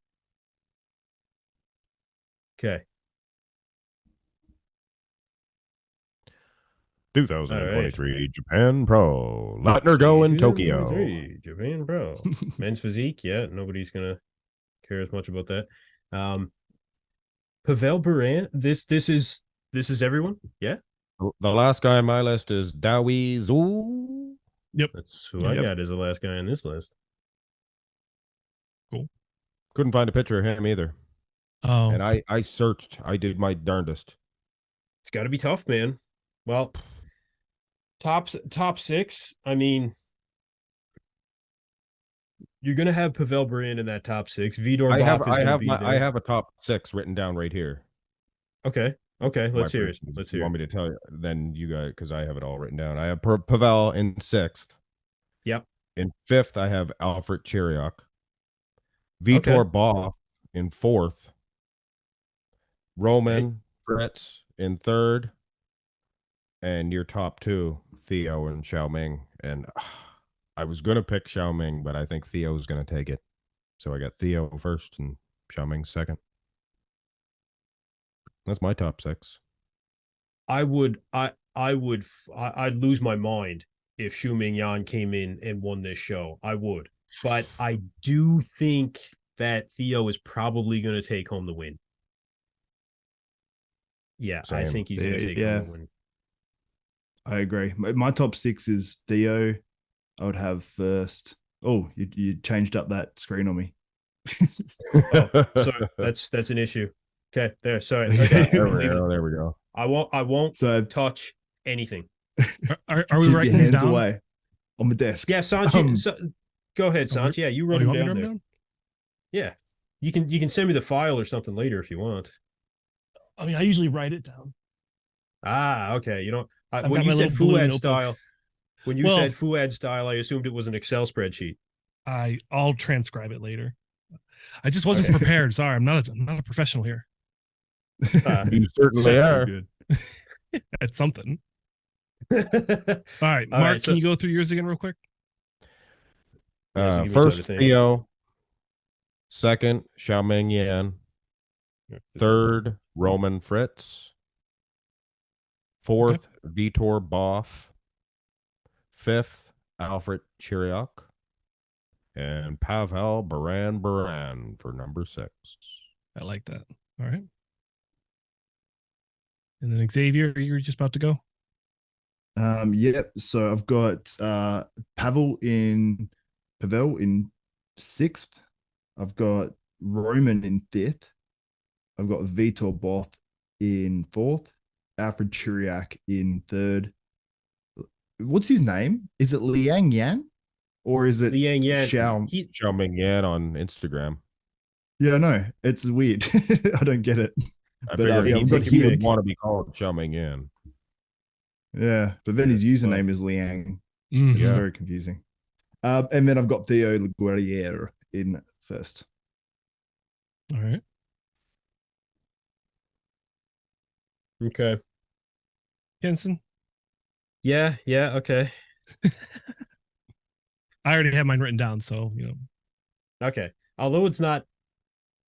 Okay. 2023 Japan Pro. Lautner go in Tokyo. 2023, Japan Pro. Men's physique. Yeah, nobody's gonna care as much about that. Pavel Buran. This is everyone. Yeah, The last guy on my list is Dawi Zhu. that's who I got as the last guy on this list. Couldn't find a picture of him either. oh, And I searched. I did my darndest. It's got to be tough, man. Well, top 6. I mean, you're gonna have Pavel Buran in that top 6. Vidor I Boff is gonna be there. I have a top 6 written down right here. Okay. Let's hear it. You want me to tell you? Then you guys, because I have it all written down. I have Pavel in 6th. Yep. In 5th, I have Alfred Chiriak. Vitor Boff in 4th. Roman Fritz in 3rd. And your top 2, Theo and Xiaoming. And I was going to pick Xiaoming, but I think Theo's going to take it. So I got Theo first and Xiaoming second. That's my top 6. I'd lose my mind if Xu Mingyan came in and won this show. I would. But I do think that Theo is probably going to take home the win. Yeah, I Same. think he's going to take home the win. I agree. My top 6 is Theo. I would have first. Oh, you changed up that screen on me. So that's an issue. Okay, there. Sorry. Okay, There we go. I won't So touch anything. are we keep writing your these hands down? away on the desk. Yeah, Saunch. Go ahead, Saunch. Yeah, you wrote you them want me to down write there. them down? Yeah, you can send me the file or something later if you want. I mean, I usually write it down. Ah, okay. You know, I've when got you my said little blue Fuad notebook. style, Well- said Fuad style, I assumed it was an Excel spreadsheet. I'll transcribe it later. I just wasn't prepared. Sorry, I'm not a professional here. You certainly are. Good. At something. All All right, Mark, can you go through yours again real quick? Yeah, so give me First, time to think. Theo. Second, Xiaoming Yan. Third, Roman Fritz. Fourth, Vitor Boff. Fifth, Alfred Chiriak. And Pavel Buran for number 6. I like that. All right. And then Xavier, you're just about to go. Yep. So I've got Pavel in 6th. I've got Roman in 5th. I've got Vitor Boff in 4th. Alfred Chiriak in 3rd. What's his name? Is it Liang Yan? Or is it Liang Yan. Xiaoming Yan on Instagram. Yeah, I know. It's weird. I don't get it. I But, figured yeah, he I've got would him. want to be called Xiaoming Yan. Yeah, but then his username is Liang. It's Yeah. very confusing. And then I've got Theo Guerriere in first. All right. Okay. Kenson. Yeah. Okay. I already have mine written down, so Okay. Although it's not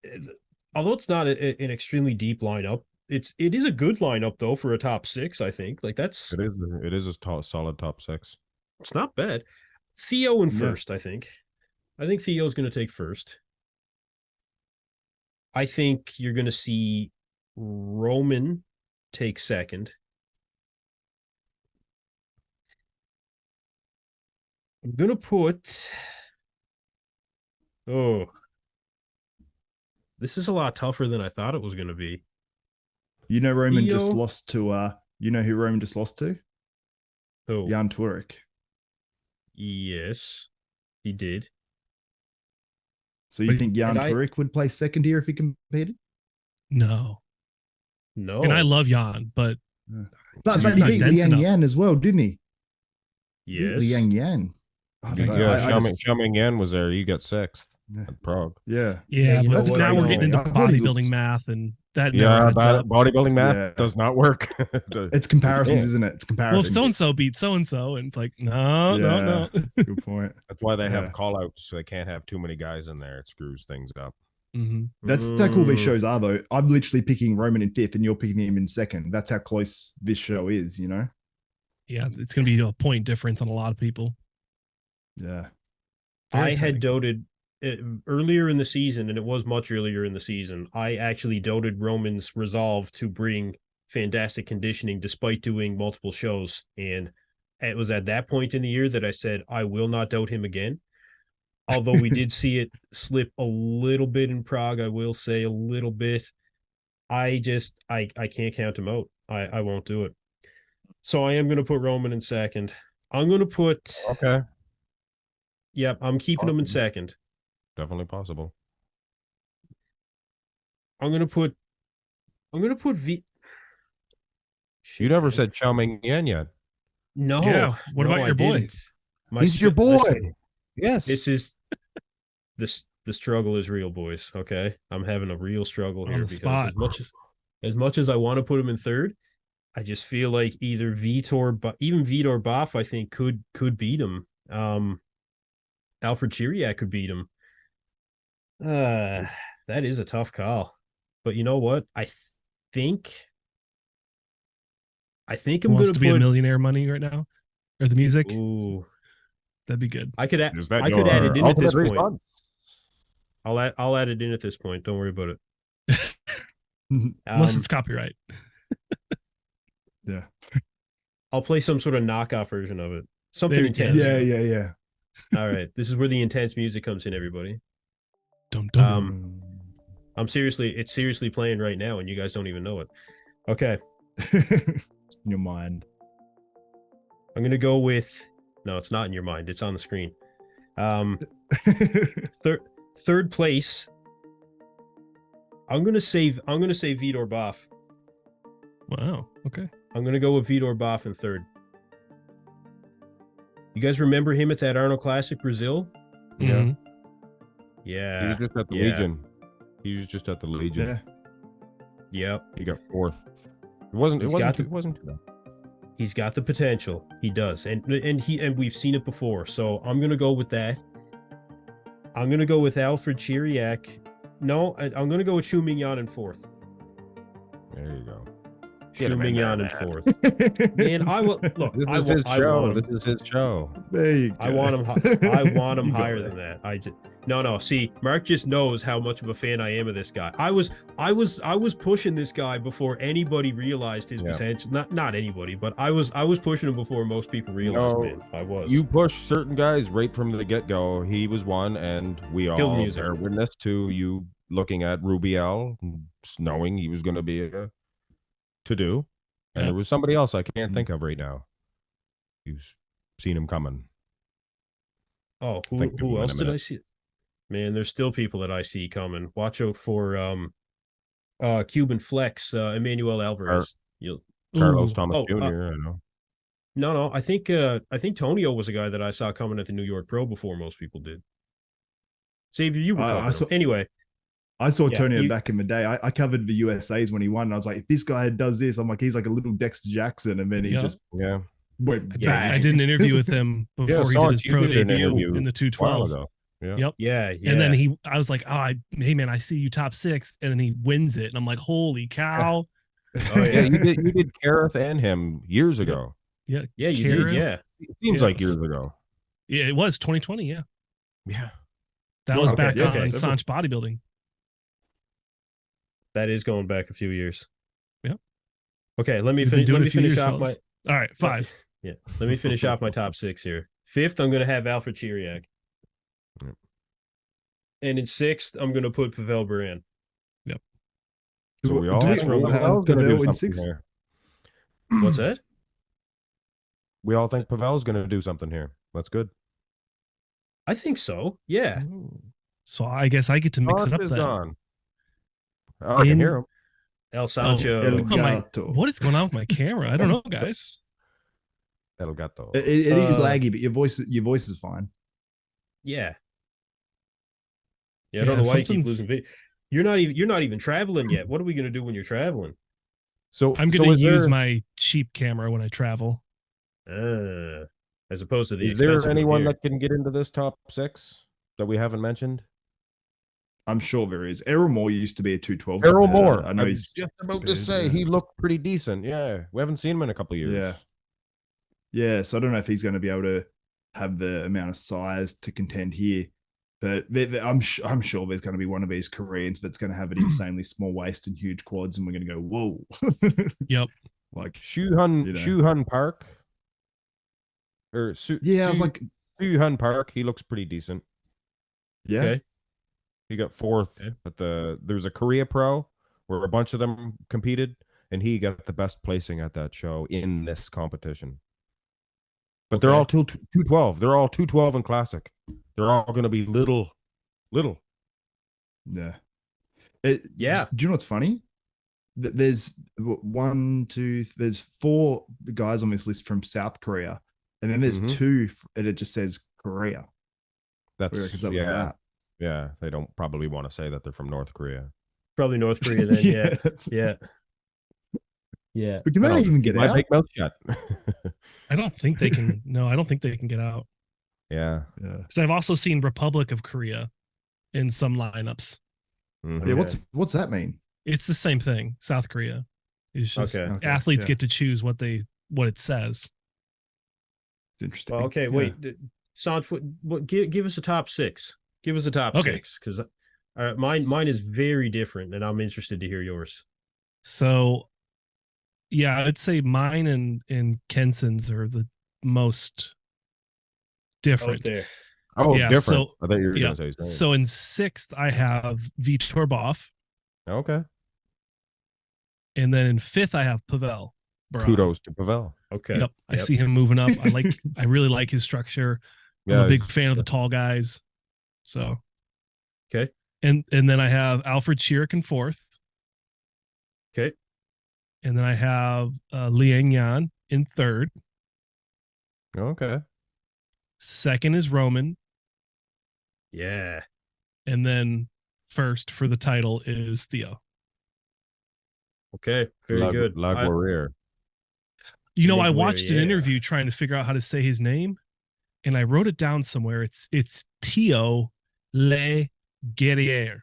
an extremely deep lineup, it is a good lineup though for a top 6. I think like that's It is a solid top 6. it's not bad. Theo in Yeah. first, I think. I think Theo's going to take first. I think you're going to see Roman take second. I'm going to put. Oh, this is a lot tougher than I thought it was going to be. You know, Roman just Theo? lost to. You know who Roman just lost to? Oh, Jan Turek. yes, he did. So you But- think Jan and I- Turek would play second here if he competed? no. No, And I love Jan, but But He's he not beat dense Liang enough. Yan as well, didn't he? yes. Beat Liang Yan. I don't know. Yeah, I just- Xiaoming Yan was there. You got 6th Yeah. at Prague. yeah. yeah, you know but what, now I we're know. getting into I thought he bodybuilding looked- math, and that Yeah, never adds up. bodybuilding math Yeah. does not work. It's comparisons, Yeah. isn't it? It's Well, if comparisons. so and so beat so and so, and it's like no. Good point. That's why they Yeah. have call outs. So they can't have too many guys in there. It screws things up. Mm-hmm. That's how cool these Mm. shows are, though. I'm literally picking Roman in fifth, and you're picking him in second. That's how close this show is, you know? Yeah, it's going to be a point difference on a lot of people. Yeah. Very I exciting. had doted earlier in the season, and it was much earlier in the season. I actually doted Roman's resolve to bring fantastic conditioning despite doing multiple shows. And it was at that point in the year that I said, I will not doubt him again. Although we did see it slip a little bit in Prague, I will say a little bit. I can't count him out. I won't do it. So I am going to put Roman in second. I'm going to put, Okay, yep, I'm keeping him in second. definitely possible. I'm gonna put V. You never said Xiaoming Yan yet. No. Yeah, what no, about I your boy? didn't. He's your boy. Listen, Yes. this is the struggle is real, boys. Okay, I'm having a real struggle On here the because spot. as much as I want to put him in third, I just feel like either Vitor, but even Vitor Boff, I think could beat him. Alfred Chiriac could beat him. That is a tough call, but you know what? I think I'm Who gonna wants to be a put. millionaire money right now, or the music? Ooh, That'd be good. I could Is that I could add it in your at this ultimate point. response? I'll add it in at this point. Don't worry about it. Unless it's copyright. Yeah. I'll play some sort of knockoff version of it. Something There you go. intense. Yeah. All right. This is where the intense music comes in, everybody. Dum It's seriously playing right now, and you guys don't even know it. Okay. Just in your mind. I'm gonna go with no, it's not in your mind, it's on the screen. Third place. I'm gonna say Vitor Boff. Wow. Okay. I'm gonna go with Vitor Boff in third. You guys remember him at that Arnold Classic Brazil? Yeah. Mhm. Yeah. He was just at the Legion. He was just at the Legion. Yeah. Yep. He got 4th. It wasn't too bad. He's got the potential. He does. And we've seen it before. So I'm gonna go with that. I'm gonna go with Alfred Chiriac. No, I'm gonna go with Xu Mingyan in fourth. There you go. Xu him in there, Mingyan in man. fourth. Man, I will look. This I is wa- his I show. want him. This is his show. There you go. I want him. I want him You got higher it. than that. No. See, Mark just knows how much of a fan I am of this guy. I was pushing this guy before anybody realized his Yeah. potential. Not anybody, but I was pushing him before most people realized. No, Man, I was. You push certain guys right from the get-go. He was one, and we Kill the all music. are witness to you looking at Rubiel, knowing he was going to be a to-do. And Yeah. there was somebody else I can't think of right now. You've seen him coming. Oh, Think of him who in else a did I minute. see? Man, there's still people that I see coming. Watch out for Cuban Flex, Emmanuel Alvarez. Carlos Ooh. Thomas Oh, Jr., I know. No. I think Tonio was a guy that I saw coming at the New York Pro before most people did. Xavier, you were I covering saw- him. Anyway. I saw Yeah, Tonio you- back in the day. I covered the USA's when he won. And I was like, if this guy does this, I'm like, he's like a little Dexter Jackson. And then he Yeah. just Yeah. went Yeah, I did an interview with him before he did his pro debut in the 212. Yeah. Yep. Yeah. And then I was like, hey man, I see you top 6, and then he wins it, and I'm like, holy cow. Oh, Yeah, yeah. you did Kareth and him years ago. Yeah. Yeah, you Kareth. did. Yeah. It seems Yeah. like years ago. Yeah, it was 2020. Yeah. Yeah. That was Okay, back yeah, on okay. Saunch bodybuilding. That is going back a few years. Yep. Okay, let me We've been doing a few finish years, off my. fellas. All right, 5. Yeah, let me finish off my top 6 here. 5th, I'm going to have Alfred Chiriac. Yep. And in 6th, I'm going to put Pavel Buran. So we Do all we think all have Pavel's gonna do Pavel in something 6? here. What's that? We all think Pavel's going to do something here. That's good. I think so. Yeah. So I guess I get to mix it up Saunch is then. gone. Oh, I can hear him. El Sancho. El Oh, my, Gato. what is going on with my camera? I don't know, guys. El Gato. It is Uh, laggy, but your voice is fine. Yeah. Yeah, I don't know why you keep losing video. You're not even traveling yet. What are we going to do when you're traveling? So I'm going to use my cheap camera when I travel. As opposed to the Is there expensive one anyone here. that can get into this top 6 that we haven't mentioned? I'm sure there is. Errol Moore used to be a 212. Errol competitor. Moore. I know I he's was just about to good, say yeah. he looked pretty decent. Yeah, we haven't seen him in a couple of years. Yeah. So I don't know if he's going to be able to have the amount of size to contend here. But I'm sure there's going to be one of these Koreans that's going to have an insanely small waist and huge quads, and we're going to go, whoa. Yep. Like, Shuhun Park. Or yeah, I was like, Shuhun Park. He looks pretty decent. yeah. Okay. He got 4th Okay. at there's a Korea Pro where a bunch of them competed, and he got the best placing at that show in this competition. But they're all 212. They're all 212 and classic. They're all going to be little. Yeah. Yeah. Do you know what's funny? There's there's 4 guys on this list from South Korea, and then there's Mhm. 2, and it just says Korea. What That's is up with that? Yeah, they don't probably want to say that they're from North Korea. Probably North Korea then. Yeah. Yeah. Yeah. But can they even get My out? big mouth shut. I don't think they can. No, I don't think they can get out. Yeah. Yeah. Because I've also seen Republic of Korea in some lineups. Mhm. Yeah. Okay. What's that mean? It's the same thing. South Korea. It's just Okay. athletes yeah. get to choose what it says. It's interesting. Well, okay, Yeah. wait. Saunch, give us a top 6. Give us a top Okay. 6, because mine is very different, and I'm interested to hear yours. So, yeah, I'd say mine and Kenson's are the most different. Okay. Oh, Yeah, different. so- I thought you were Yeah. going to say his name. So in 6th, I have Vitor Boff, Okay. and then in 5th, I have Pavel. Buran. Kudos to Pavel. Okay. Yep, I see him moving up. I really like his structure. I'm Yeah, a big he's- fan of the tall guys. So Okay. and then I have Alfred Chiric in 4th. Okay. And then I have Liang Yan in 3rd. Okay. 2nd is Roman. Yeah. And then 1st for the title is Theo. Okay. Very good. La Guerrero. You know, I Miguel, watched an yeah. interview trying to figure out how to say his name, and I wrote it down somewhere. It's Theo Le Guerrier.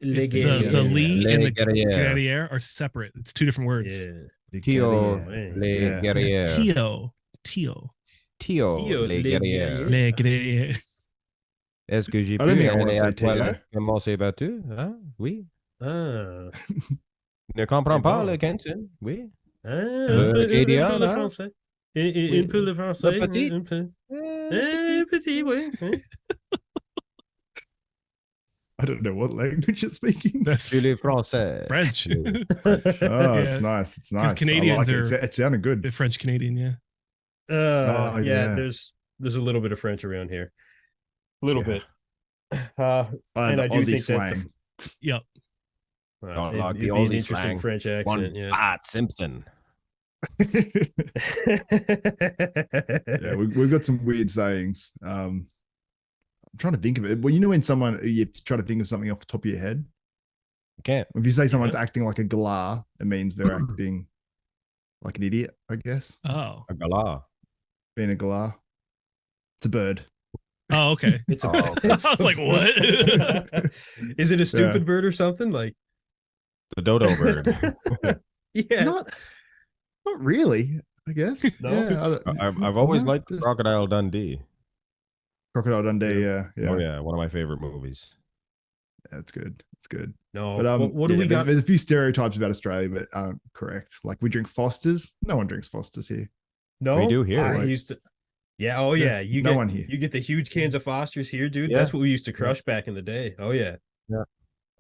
Le It's Guerrier. the Lee Le and the Guerrier. Guerrier are separate. It's 2 different words. Yeah. Tio man. Le Yeah. Guerrier. Tio Tio Tio Le Le Guerrier. Guerrier. Le Guerrier. Est-ce que j'ai I don't pu think I wanna aller say à toilette? Tio. Comment c'est battu? Hein? Oui. Ah. Ne comprends C'est pas bon. le Kenton? Oui. Ah, un peu Kédian, de hein? français. Oui. Un peu de français. Le petit. Un peu. Petit, oui. I don't know what language you're speaking. That's C'est les Français. French. Oh, Yeah. it's nice. It's nice. Canadians I like it. are- It sounded good. French Canadian, yeah. Oh, Yeah, yeah. there's a little bit of French around here. A little Yeah. bit. And The I do Aussie think slang. Yep. Don't like it'd the be an Aussie interesting slang. French accent. One Yeah. Bart Simpson. Yeah, we've got some weird sayings. I'm trying to think of it. Well, you know when someone you try to think of something off the top of your head. You can't. If you say someone's acting like a galah, it means they're acting like an idiot, I guess. Oh. A galah. Being a galah. It's a bird. Oh, okay. It's a, Oh, I was like, what? Is it a stupid bird or something? Like The dodo bird. yeah. Not really, I guess. No? Yeah, I've always no, liked just Crocodile Dundee. Crocodile Dundee. Yeah. Oh yeah, one of my favorite movies. It's good. It's good. No. But what do we got? There's a few stereotypes about Australia, but aren't correct. Like we drink Fosters. No one drinks Fosters here. No, We do here. I used to. Yeah. Oh yeah. You no get one here. you get the huge cans of Fosters here, dude. Yeah. That's what we used to crush back in the day. Oh yeah. Yeah,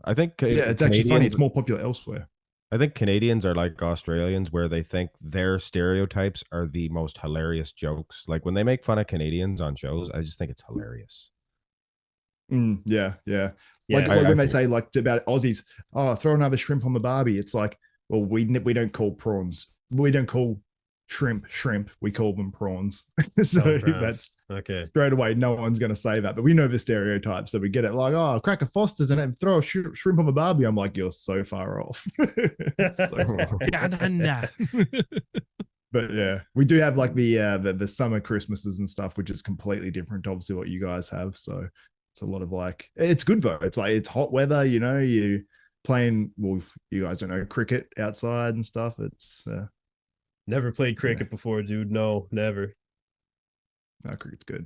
I think. Yeah, it's actually funny. It's more popular elsewhere. I think Canadians are like Australians, where they think their stereotypes are the most hilarious jokes. Like when they make fun of Canadians on shows, I just think it's hilarious. Yeah. Yeah, Like when they say like about Aussies, oh, throw another shrimp on the barbie. It's like, well, we don't call prawns. We don't call shrimp. We call them prawns. So prawns. that's okay. straight away. No one's going to say that, but we know the stereotype, so we get it. Like, oh, crack a Foster's and then throw a shrimp on the barbie. I'm like, you're so far off. So Nah. But yeah, we do have like the summer Christmases and stuff, which is completely different, obviously, what you guys have. So it's a lot of like, it's good though. It's like it's hot weather, you know. You playing, well, you guys don't know, cricket outside and stuff. It's Never played cricket before, dude. No, never. no, cricket's good.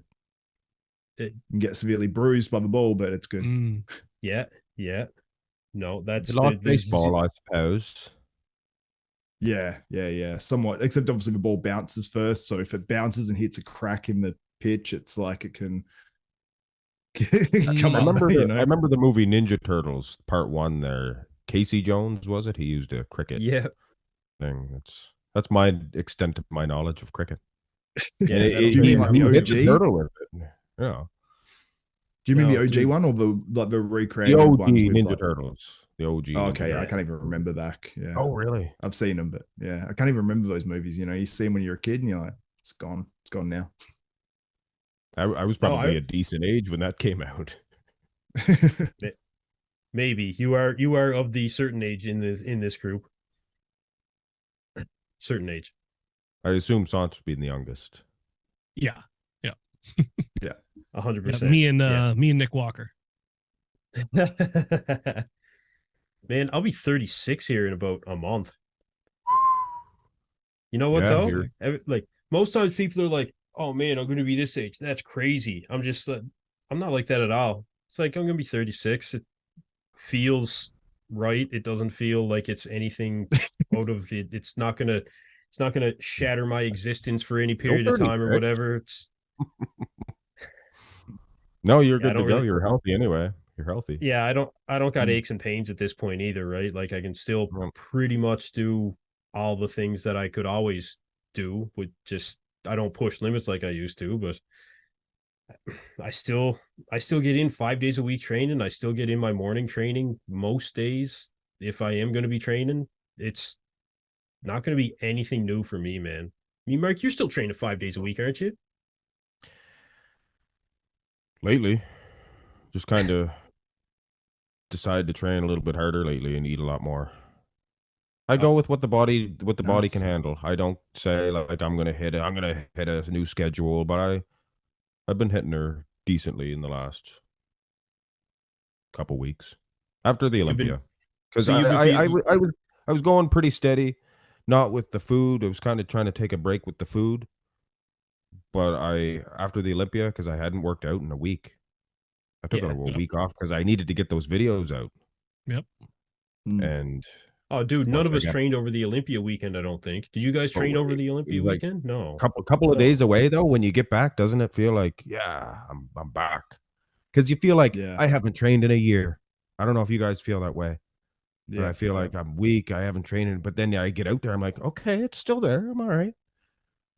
It- You can get severely bruised by the ball, but it's good. Yeah. No, that's It's like baseball, I suppose. Yeah. Somewhat, except obviously the ball bounces first. So if it bounces and hits a crack in the pitch, it's like it can come I up. remember, You know? I remember the movie Ninja Turtles Part 1 there. Casey Jones, was it? He used a cricket Yeah. thing. That's my extent of my knowledge of cricket. Yeah, And do you mean like the hit the OG? turtle with it. Yeah. Do you mean No, the OG dude. one or the recreated The OG ones with Ninja like, Turtles. The OG. oh, okay, Ninja yeah, I Turtles. can't even remember back. Yeah. Oh, really? I've seen them, but yeah, I can't even remember those movies. You know, you see them when you're a kid and you're like, it's gone now. I was probably a decent age when that came out. Maybe you are of the certain age in this group. Certain age. I assume Saunch being the youngest. Yeah. 100%. Me and Nick Walker. Man, I'll be 36 here in about a month. You know what Yeah, though? Like most times people are like, "Oh man, I'm going to be this age. That's crazy." I'm just I'm not like that at all. It's like I'm going to be 36. It feels right. It doesn't feel like it's anything out of the it's not going to shatter my existence for any period of time or 36. whatever. It's No, you're Yeah, I good to don't go. really- You're healthy anyway. You're healthy. yeah, I don't got Mm. aches and pains at this point either, right? Like I can still Mm. pretty much do all the things that I could always do, with just I don't push limits like I used to, but I still get in 5 days a week training. I still get in my morning training most days. If I am going to be training, it's not going to be anything new for me, man. I mean, Mark, you're still training 5 days a week, aren't you? Lately, just kind of decided to train a little bit harder lately and eat a lot more. I go with what the body Nice. can handle. I don't say like I'm gonna hit a new schedule, but I've been hitting her decently in the last couple weeks after the You've been- Olympia, because so you've been I was going pretty steady, not with the food. I was kind of trying to take a break with the food, but after the Olympia, because I hadn't worked out in a week, I took Yeah. a week off because I needed to get those videos out. Yep. Mm. And Oh, dude, none Once of I us got- trained over the Olympia weekend, I don't think. Did you guys Oh, train over it- the it Olympia was like weekend? No. couple of No. days away though, when you get back, doesn't it feel like, yeah, I'm back? Because you feel like Yeah. I haven't trained in a year. I don't know if you guys feel that way, but Yeah. I feel like I'm weak. I haven't trained in, but then I get out there, I'm like, okay, it's still there. I'm all right.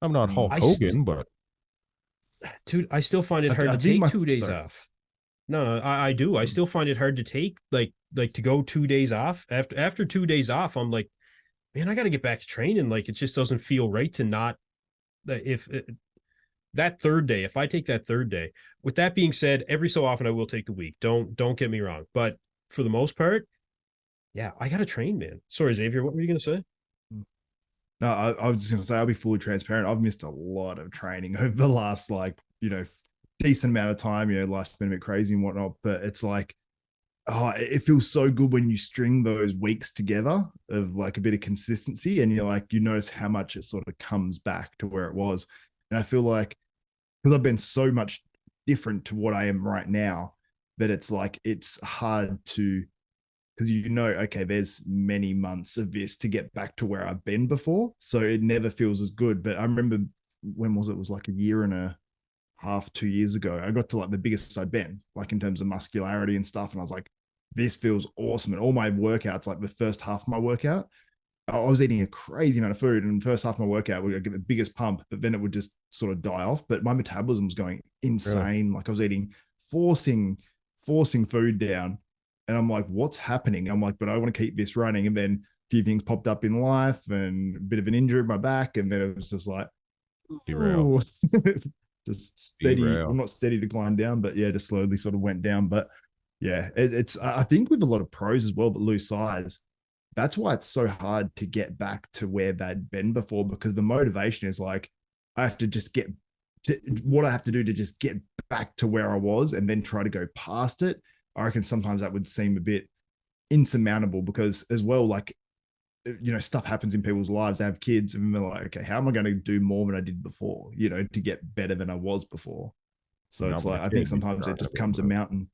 I'm not Hulk I Hogan, but Dude, I still find it I hard to think take my- 2 days sorry. off. No, I do. I still find it hard to take like to go 2 days off. After 2 days off, I'm like, man, I got to get back to training. Like, it just doesn't feel right to not, if that third day, if I take that third day. With that being said, every so often I will take the week. Don't get me wrong. But for the most part, yeah, I got to train, man. Sorry, Xavier, what were you going to say? No, I was just going to say, I'll be fully transparent. I've missed a lot of training over the last, like, decent amount of time. Life's been a bit crazy and whatnot, but it's like, oh, it feels so good when you string those weeks together of like a bit of consistency, and you're like, you notice how much it sort of comes back to where it was. And I feel like, because I've been so much different to what I am right now, that it's like, it's hard to, because okay, there's many months of this to get back to where I've been before. So it never feels as good. But I remember, when was it? It was like a year and a half, 2 years ago, I got to like the biggest I'd been, like in terms of muscularity and stuff. And I was like, this feels awesome. And all my workouts, like the first half of my workout, I was eating a crazy amount of food. And the first half of my workout would get the biggest pump, but then it would just sort of die off. But my metabolism was going insane. Really? Like I was eating, forcing food down. And I'm like, what's happening? I'm like, but I want to keep this running. And then a few things popped up in life and a bit of an injury in my back. And then it was just like, derail. Just steady. Derail. I'm not steady to climb down, but yeah, just slowly sort of went down. But yeah, it's, I think with a lot of pros as well that lose size, that's why it's so hard to get back to where they'd been before, because the motivation is like, I have to just get to what I have to do to just get back to where I was and then try to go past it. I reckon sometimes that would seem a bit insurmountable, because as well, like, stuff happens in people's lives. They have kids and they're like, okay, how am I going to do more than I did before, to get better than I was before? So it's like, I think sometimes it just becomes a mountain.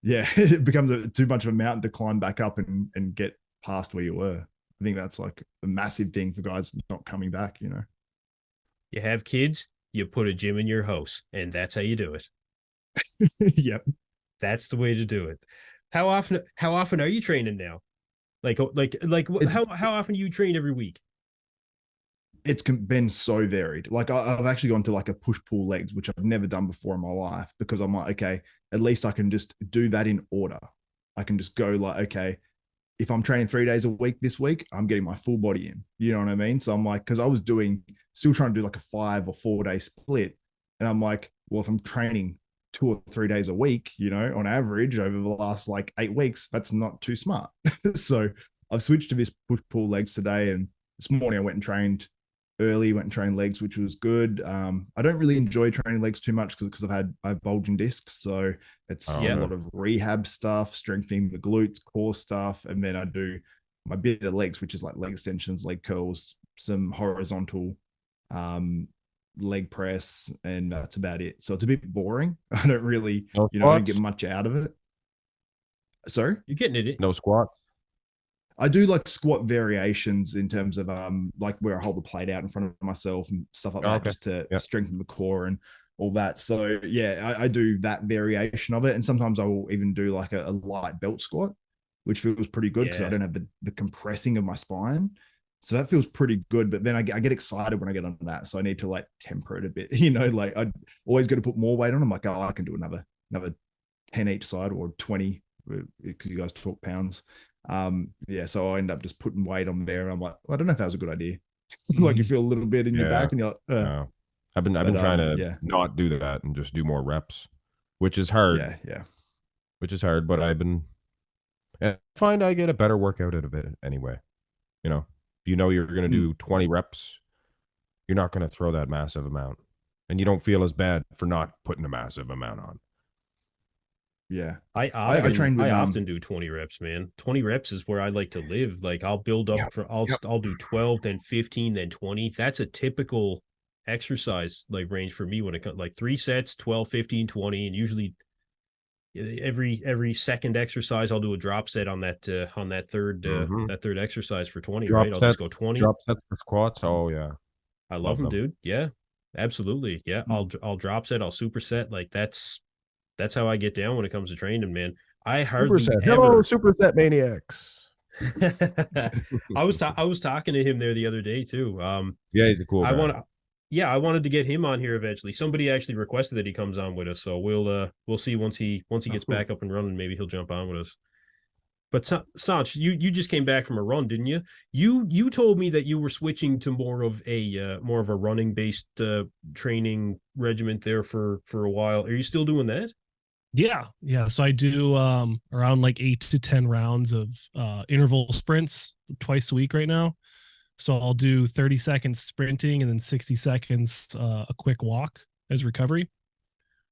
Yeah, it becomes too much of a mountain to climb back up and get past where you were. I think that's like a massive thing for guys not coming back, You have kids, you put a gym in your house, and that's how you do it. Yep. That's the way to do it. How often are you training now? Like how often do you train every week? It's been so varied. Like I've actually gone to like a push-pull legs, which I've never done before in my life, because I'm like, okay, at least I can just do that in order. I can just go like, okay, if I'm training 3 days a week this week, I'm getting my full body in. You know what I mean? So I'm like, because I was still trying to do like a 5 or 4 day split. And I'm like, well, if I'm training 2 or 3 days a week, on average over the last like 8 weeks, that's not too smart. So I've switched to this push-pull legs today. And this morning I went and trained legs, which was good. I don't really enjoy training legs too much because I have bulging discs. So it's a lot of rehab stuff, strengthening the glutes, core stuff. And then I do my bit of legs, which is like leg extensions, leg curls, some horizontal leg press, and that's about it. So it's a bit boring. I don't really, I don't get much out of it. Sorry? You're getting it. No squat. I do like squat variations in terms of like where I hold the plate out in front of myself and stuff like that, just to strengthen the core and all that. So yeah, I do that variation of it. And sometimes I will even do like a light belt squat, which feels pretty good because I don't have the compressing of my spine. So that feels pretty good. But then I get excited when I get on that. So I need to like temper it a bit, like I always got to put more weight on. I'm like, oh, I can do another 10 each side or 20 because you guys talk pounds. So I end up just putting weight on there. And I'm like, well, I don't know if that was a good idea. Like you feel a little bit in your back and you're like, no. I've been trying to not do that and just do more reps, which is hard. Yeah. Which is hard, but I find I get a better workout out of it anyway. You're going to do 20 reps, you're not going to throw that massive amount, and you don't feel as bad for not putting a massive amount on. Yeah. I often do 20 reps, man. 20 reps is where I like to live. Like I'll build up I'll do 12, then 15, then 20. That's a typical exercise like range for me when it comes like 3 sets, 12, 15, 20, and usually every second exercise I'll do a drop set on that third exercise for 20, drop right? Sets, I'll just go 20. Drop sets for squats. Oh yeah. I love them, dude. Yeah. Absolutely. Yeah. I'll drop set, I'll superset. Like that's how I get down when it comes to training, man. I hardly superset. Hello, superset maniacs. I was talking to him there the other day too. Yeah, he's a cool guy. I wanted to get him on here eventually. Somebody actually requested that he comes on with us, so we'll see once he gets back up and running. Maybe he'll jump on with us. But Saunch, you just came back from a run, didn't you? You told me that you were switching to more of a running based training regiment there for a while. Are you still doing that? Yeah. So I do around like 8 to 10 rounds of interval sprints twice a week right now. So I'll do 30 seconds sprinting and then 60 seconds a quick walk as recovery.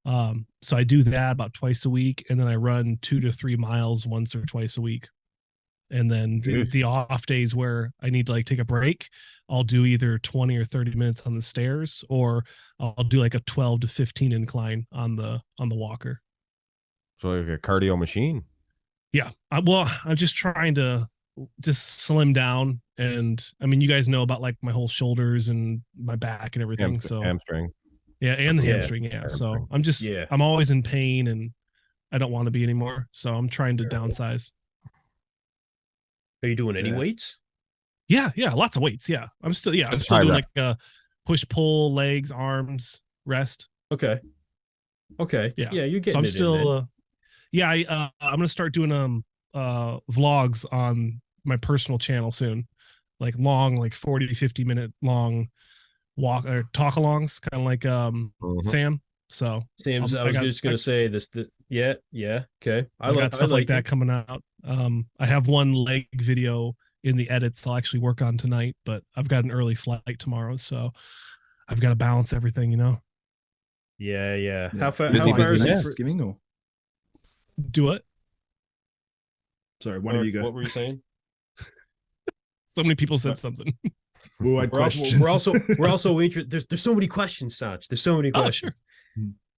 So I do that about twice a week, and then I run 2 to 3 miles once or twice a week. And then the off days where I need to like take a break, I'll do either 20 or 30 minutes on the stairs, or I'll do like a 12 to 15 incline on the walker. So like a cardio machine. Yeah. I'm just trying to just slim down. And I mean, you guys know about like my whole shoulders and my back and everything. So hamstring. Yeah, and the hamstring. Yeah. So I'm always in pain and I don't want to be anymore. So I'm trying to downsize. Are you doing any weights? Yeah, lots of weights. Yeah. I'm still doing like push, pull, legs, arms, rest. Okay. Yeah, you're getting so I'm it still I'm gonna start doing vlogs on my personal channel soon. Like long, like 40 to 50 minute long walk or talk alongs, kind of like Sam. So Sam's I was just gonna say this. Yeah. Okay. So I got stuff like that coming out. I have one leg video in the edits I'll actually work on tonight, but I've got an early flight tomorrow, so I've got to balance everything, you know. Yeah. How far is it? Thanksgiving or? Do it. Sorry, one of you go. What were you saying? So many people said something. We're also interested. There's so many questions, Saunch. There's so many questions.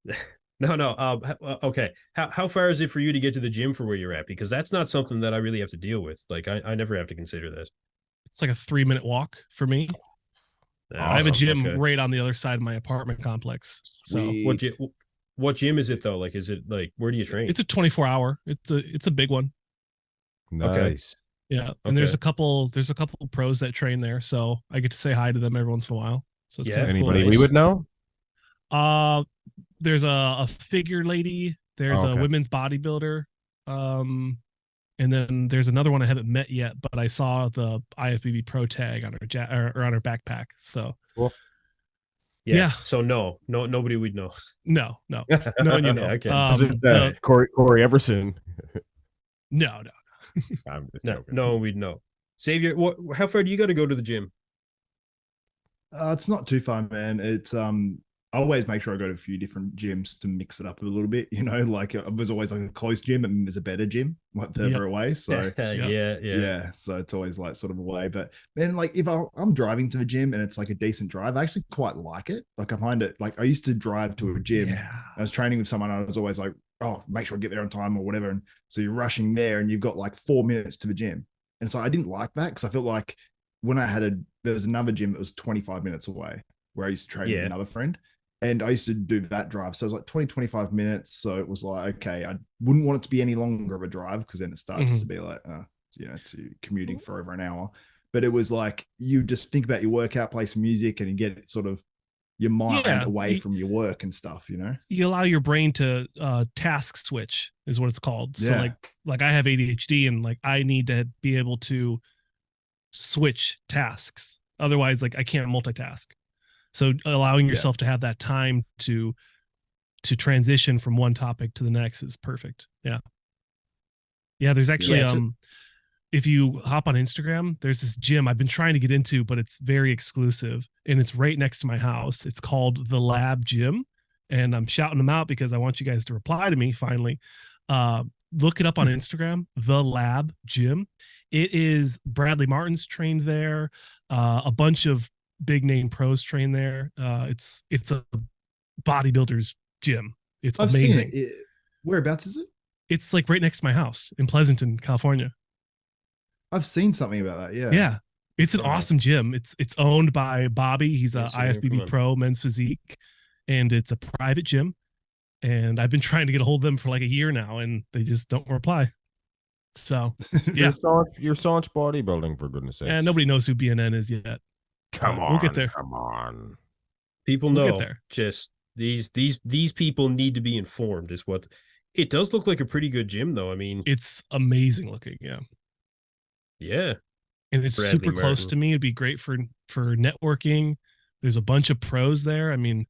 Oh, sure. No. Okay. How far is it for you to get to the gym for where you're at? Because that's not something that I really have to deal with. Like I never have to consider that. It's like a 3-minute walk for me. Awesome. I have a gym right on the other side of my apartment complex. So what gym is it though? Like, is it like, where do you train? It's a 24-hour. It's a big one. Nice. Okay. Yeah. And there's a couple pros that train there. So I get to say hi to them every once in a while. So it's kind of anybody cool. we would know? There's a figure lady. There's a women's bodybuilder. And then there's another one I haven't met yet, but I saw the IFBB pro tag on her or on her backpack. So cool. Yeah. So nobody we'd know. No one you know. Okay. Corey Everson. No. I'm just joking. No, we'd know. Xavier, how far do you got to go to the gym? It's not too far, man. It's I always make sure I go to a few different gyms to mix it up a little bit, you know, like there's always like a close gym and there's a better gym like further away. So yeah. So it's always like sort of a way, but man, like if I'm driving to the gym and it's like a decent drive, I actually quite like it. Like I find it, like I used to drive to a gym. I was training with someone. I was always like, oh, make sure I get there on time or whatever. And so you're rushing there and you've got like 4 minutes to the gym. And so I didn't like that because I felt like when there was another gym that was 25 minutes away where I used to train with another friend. And I used to do that drive. So it was like 20, 25 minutes. So it was like, okay, I wouldn't want it to be any longer of a drive because then it starts to be like, to commuting for over an hour. But it was like, you just think about your workout, play some music, and you get sort of your mind away from your work and stuff, you know? You allow your brain to task switch is what it's called. So like I have ADHD and like I need to be able to switch tasks. Otherwise, like I can't multitask. So allowing yourself to have that time to transition from one topic to the next is perfect. Yeah. There's actually if you hop on Instagram, there's this gym I've been trying to get into, but it's very exclusive and it's right next to my house. It's called the Lab Gym, and I'm shouting them out because I want you guys to reply to me finally. Look it up on Instagram, the Lab Gym. It is Bradley Martin's trained there. A bunch of big name pros train there. It's a bodybuilder's gym. It's amazing. Whereabouts is it? It's like right next to my house in Pleasanton, California. I've seen something about that. Yeah. It's an awesome gym. It's owned by Bobby. He's a IFBB pro men's physique, and it's a private gym. And I've been trying to get a hold of them for like a year now, and they just don't reply. So you're Saunch bodybuilding, for goodness sake. Yeah, nobody knows who BNN is yet. Come on, we'll get there. Come on. People know. Just these people need to be informed. Is what It does look like a pretty good gym, though. I mean, It's amazing looking. Yeah. yeah. And it's Bradley super close Martin. to me. It'd be great for networking. There's a bunch of pros there. I mean,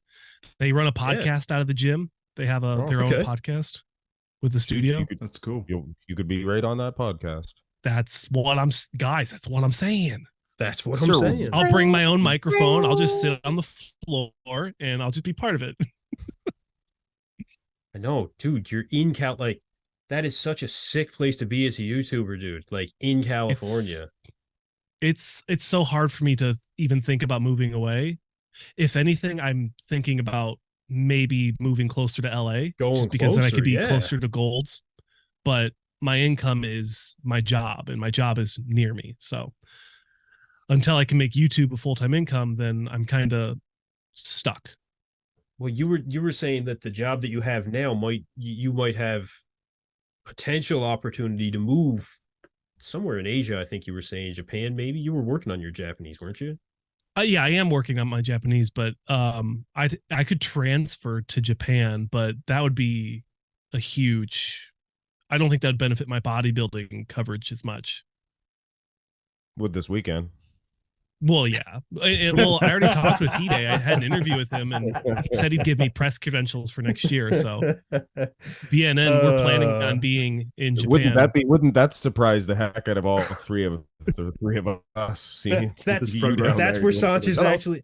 they run a podcast out of the gym. They have their own okay. podcast with the studio. That's cool. You could be right on that podcast. That's what That's what I'm saying. That's what Sir, I'm saying. I'll bring my own microphone. I'll just sit on the floor and I'll just be part of it. I know, dude. You're in like that is such a sick place to be as a YouTuber, dude. Like in California. It's so hard for me to even think about moving away. If anything, I'm thinking about maybe moving closer to LA, Going just because then I could be closer, yeah. closer to Golds. But my income is my job, and my job is near me. So until I can make YouTube a full-time income, then I'm kind of stuck. Well, you were saying that the job that you have now you might have potential opportunity to move somewhere in Asia. I think you were saying Japan, maybe. You were working on your Japanese, weren't you? Yeah, I am working on my Japanese, but I could transfer to Japan, but that would be a huge. I don't think that would benefit my bodybuilding coverage as much. With this weekend. Well, yeah. Well, I already talked with Hide. I had an interview with him, and he said he'd give me press credentials for next year. So BNN, we're planning on being in Japan. Wouldn't that surprise the heck out of all three of us? See, that's where Saunch is actually.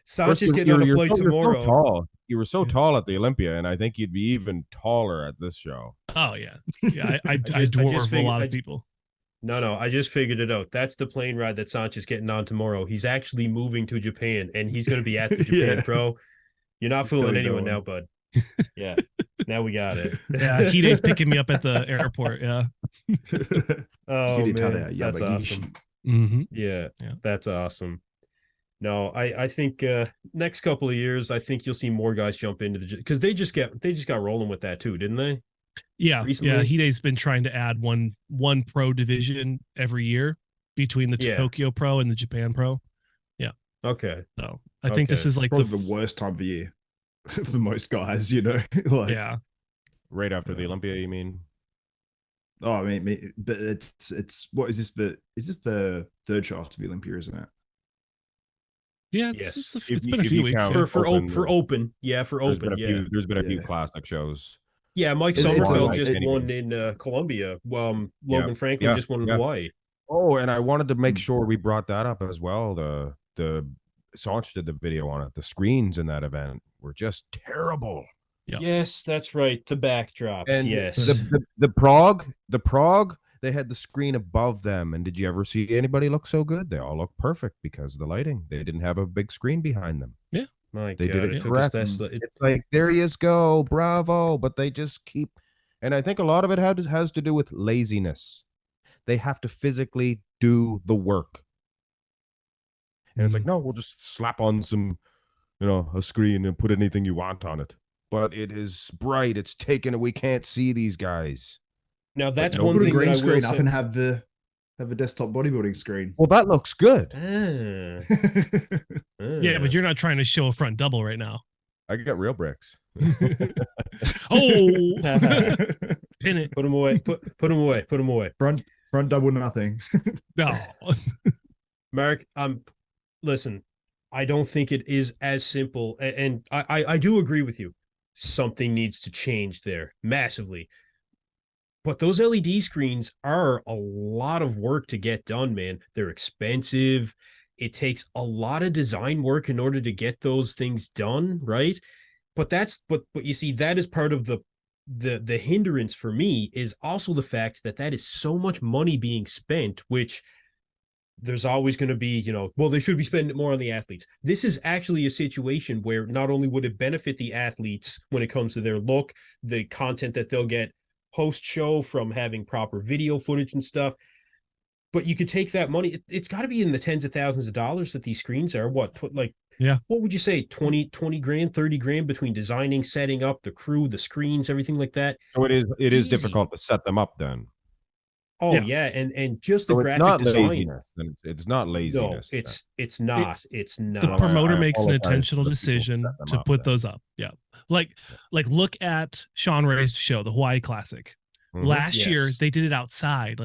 Saunch is getting on a flight tomorrow. So tall. You were so tall at the Olympia, and I think you'd be even taller at this show. Oh yeah, yeah. I dwarf a lot of people. No, I just figured it out. That's the plane ride that Saunch is getting on tomorrow. He's actually moving to Japan, and he's going to be at the Japan Pro. You're not fooling anyone now, bud. Yeah, now we got it. Yeah, Hide's picking me up at the airport. Yeah. Oh man, that's awesome. Mm-hmm. Yeah, that's awesome. No, I think next couple of years, I think you'll see more guys jump into because they just got rolling with that too, didn't they? Yeah, recently? Yeah. Hide's been trying to add one pro division every year between the Tokyo Pro and the Japan Pro. Yeah. Okay. So I think this is like probably the worst time of the year for most guys, you know. Like, yeah. Right after the Olympia, you mean? Oh, I mean, but it's what is this? Is this the third show after the Olympia, isn't it? Yeah, it's been a few weeks for open. Yeah, for open. There's been a few classic shows. Yeah, Mike Sommerfeld just won in Colombia. Logan Franklin just won in Hawaii. Oh, and I wanted to make sure we brought that up as well. The Saunch did the video on it. The screens in that event were just terrible. Yep. Yes, that's right. The backdrops. And yes. The Prague, they had the screen above them. And did you ever see anybody look so good? They all look perfect because of the lighting. They didn't have a big screen behind them. Yeah. They did it correct. It's like, there you go, bravo. But they just keep, and I think a lot of it has to do with laziness. They have to physically do the work. And it's like, no, we'll just slap on some, a screen and put anything you want on it. But it is bright. It's taken. We can't see these guys. Now that's one thing that I will screen say. up and have a desktop bodybuilding screen. Well, that looks good. Yeah, but you're not trying to show a front double right now. I got real bricks. Oh, pin it. Put them away. Put them away. Put them away. Front double nothing. No, Mark. Listen. I don't think it is as simple, and I do agree with you. Something needs to change there massively. But those LED screens are a lot of work to get done, man. They're expensive. It takes a lot of design work in order to get those things done, right? But you see, that is part of the hindrance for me is also the fact that is so much money being spent, which there's always going to be, they should be spending it more on the athletes. This is actually a situation where not only would it benefit the athletes when it comes to their look, the content that they'll get post-show from having proper video footage and stuff, but you could take that money. It's got to be in the tens of thousands of dollars that these screens are. What would you say, 20 grand, 30 grand between designing, setting up the crew, the screens, everything like that? So it is difficult to set them up then. Oh yeah, and just the So it's graphic not design. laziness. Then it's not No, laziness. it's not. It's The not. promoter I makes an apologize to intentional the people who decision set them to up put then. those up. Yeah. Like look at Sean Ray's show, the Hawaii Classic. Mhm. Last year Yes. they did it outside.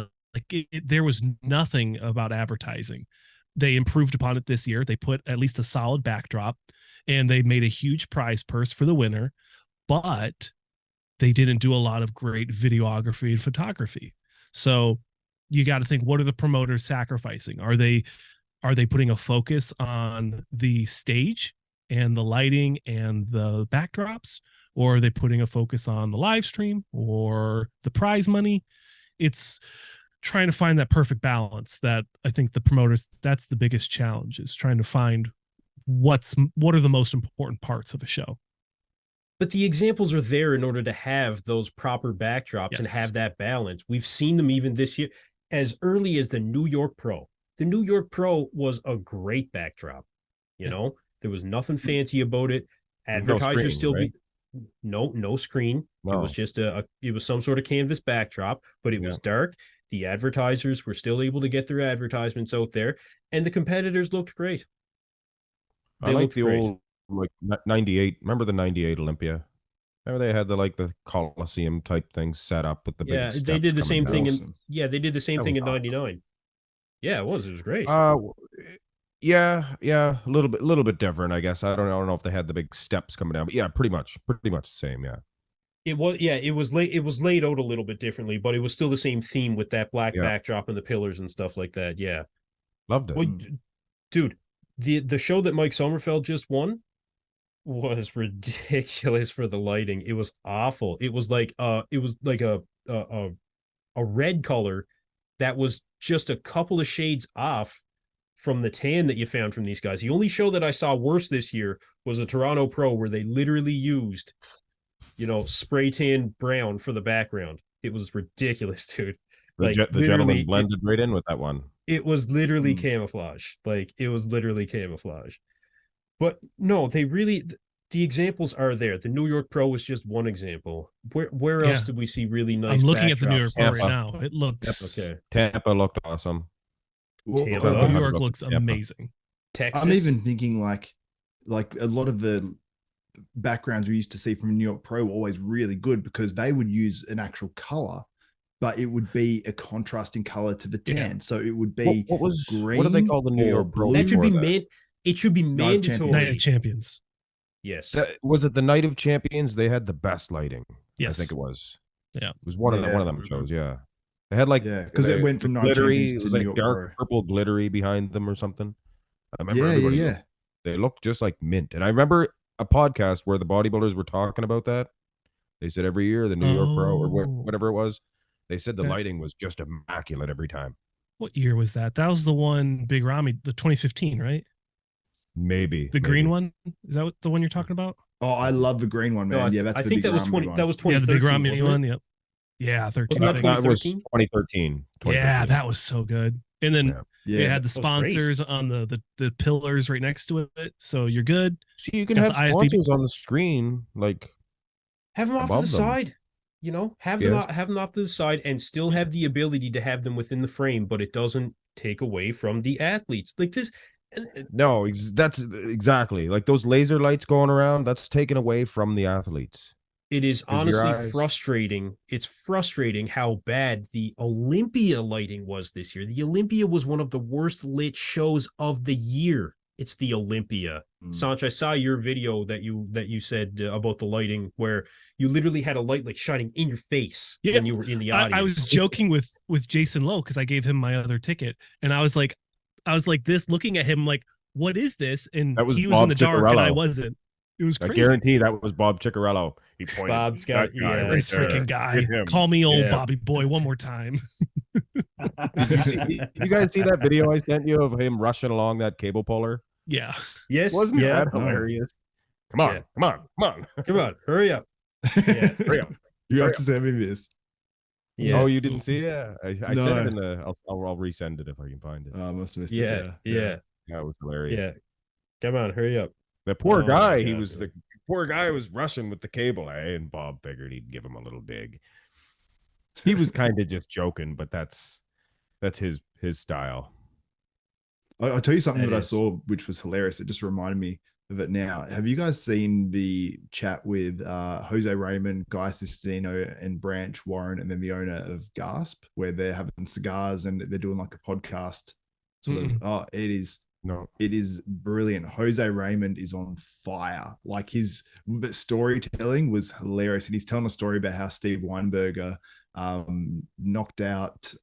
There was nothing about advertising. They improved upon it this year. They put at least a solid backdrop and they made a huge prize purse for the winner, but they didn't do a lot of great videography and photography. So you got to think, what are the promoters sacrificing? Are they putting a focus on the stage and the lighting and the backdrops, or are they putting a focus on the live stream or the prize money? It's trying to find that perfect balance that I think the promoters, that's the biggest challenge, is trying to find what are the most important parts of a show. But the examples are there in order to have those proper backdrops and Yes. have that balance. We've seen them even this year, as early as the New York Pro. The New York Pro was a great backdrop. You know, there was nothing fancy about it. There's no Advertisers screen, still right? no screen. It was No. just it was some sort of canvas backdrop, but it was dark. The advertisers were still able to get their advertisements out there, and the competitors looked great. I like the old like 98. Remember the 98 Olympia? Remember they had the Coliseum type things set up with the big steps they did the same coming thing down. they did the same That thing was in awesome. '99. Yeah, it was great. Yeah, a little bit different, I guess. I don't know if they had the big steps coming down, but yeah, pretty much the same. Yeah, It was laid out a little bit differently, but it was still the same theme with that black yeah, backdrop and the pillars and stuff like that. Yeah. loved it. Well, dude, the show that Mike Sommerfeld just won was ridiculous for the lighting. It was awful. It was like a red color that was just a couple of shades off from the tan that you found from these guys. The only show that I saw worse this year was the Toronto Pro, where they literally used, spray tan brown for the background. It was ridiculous, dude. The gentleman blended right in with that one. It was literally camouflage. Like, it was literally camouflage. But no, the examples are there. The New York Pro was just one example. Where else did we see really nice? I'm looking at the New York Pro Tampa. right now. It looks okay. Tampa looked awesome. Tampa. New York looks amazing. Texas. I'm even thinking like a lot of the backgrounds we used to see from New York Pro were always really good because they would use an actual color, but it would be a contrasting color to the tan. Yeah. So it would be green. What do they call the New York Pro? That should be it should be mandatory. Night of Champions. Yes. Was it the Night of Champions? They had the best lighting. Yes. I think it was. Yeah. It was one of them shows, yeah. They had because it went from glittery, to it was New like York dark Pro. purple glittery behind them or something. I remember they looked just like mint. And I remember a podcast where the bodybuilders were talking about that. They said every year the New York Pro or whatever it was, they said the lighting was just immaculate every time. What year was that? That was the one, Big Ramy, the 2015, right? Maybe the green one. Is that the one you're talking about? Oh, I love the green one, man. No, I think that was 20. That was 2013. Yeah, the Big Ramy one. Yep. Yeah, 13. That was 2013. Yeah, that was so good. And then it had the That sponsors on the pillars right next to it, so you're good. So you can have sponsors on the screen, like have them off to the side. Have them off to the side, and still have the ability to have them within the frame, but it doesn't take away from the athletes. Like this. No, that's exactly like those laser lights going around. That's taken away from the athletes. It is honestly frustrating. It's frustrating how bad the Olympia lighting was this year. The Olympia was one of the worst lit shows of the year. It's the Olympia. Saunch, I saw your video that you said about the lighting, where you literally had a light like shining in your face when you were in the audience. I was joking with Jason Lowe because I gave him my other ticket, and I was like this, looking at him like, what is this? And he was in the dark and I wasn't. It was crazy. I guarantee that was Bob Ciccarello. He pointed. Bob's got this freaking guy. Call me old Bobby boy one more time. Did you guys see that video I sent you of him rushing along that cable puller? Yeah. Yes. Wasn't that hilarious? Come on, hurry up. Yeah. Hurry up. You have to send me this. Yeah. Oh, you didn't see it? I sent it in the. I'll resend it if I can find it. I must have missed it. Yeah. That was hilarious. Yeah. Come on, hurry up. The poor guy. The poor guy was rushing with the cable, and Bob figured he'd give him a little dig. He was kind of just joking, but that's his style. I'll tell you something That that I is. saw, which was hilarious. It just reminded me of it now. Have you guys seen the chat with Jose Raymond, Guy Sistino, and Branch Warren, and then the owner of Gasp, where they're having cigars and they're doing like a podcast? Sort of. Oh, it is brilliant. Jose Raymond is on fire. Like his storytelling was hilarious, and he's telling a story about how Steve Weinberger knocked out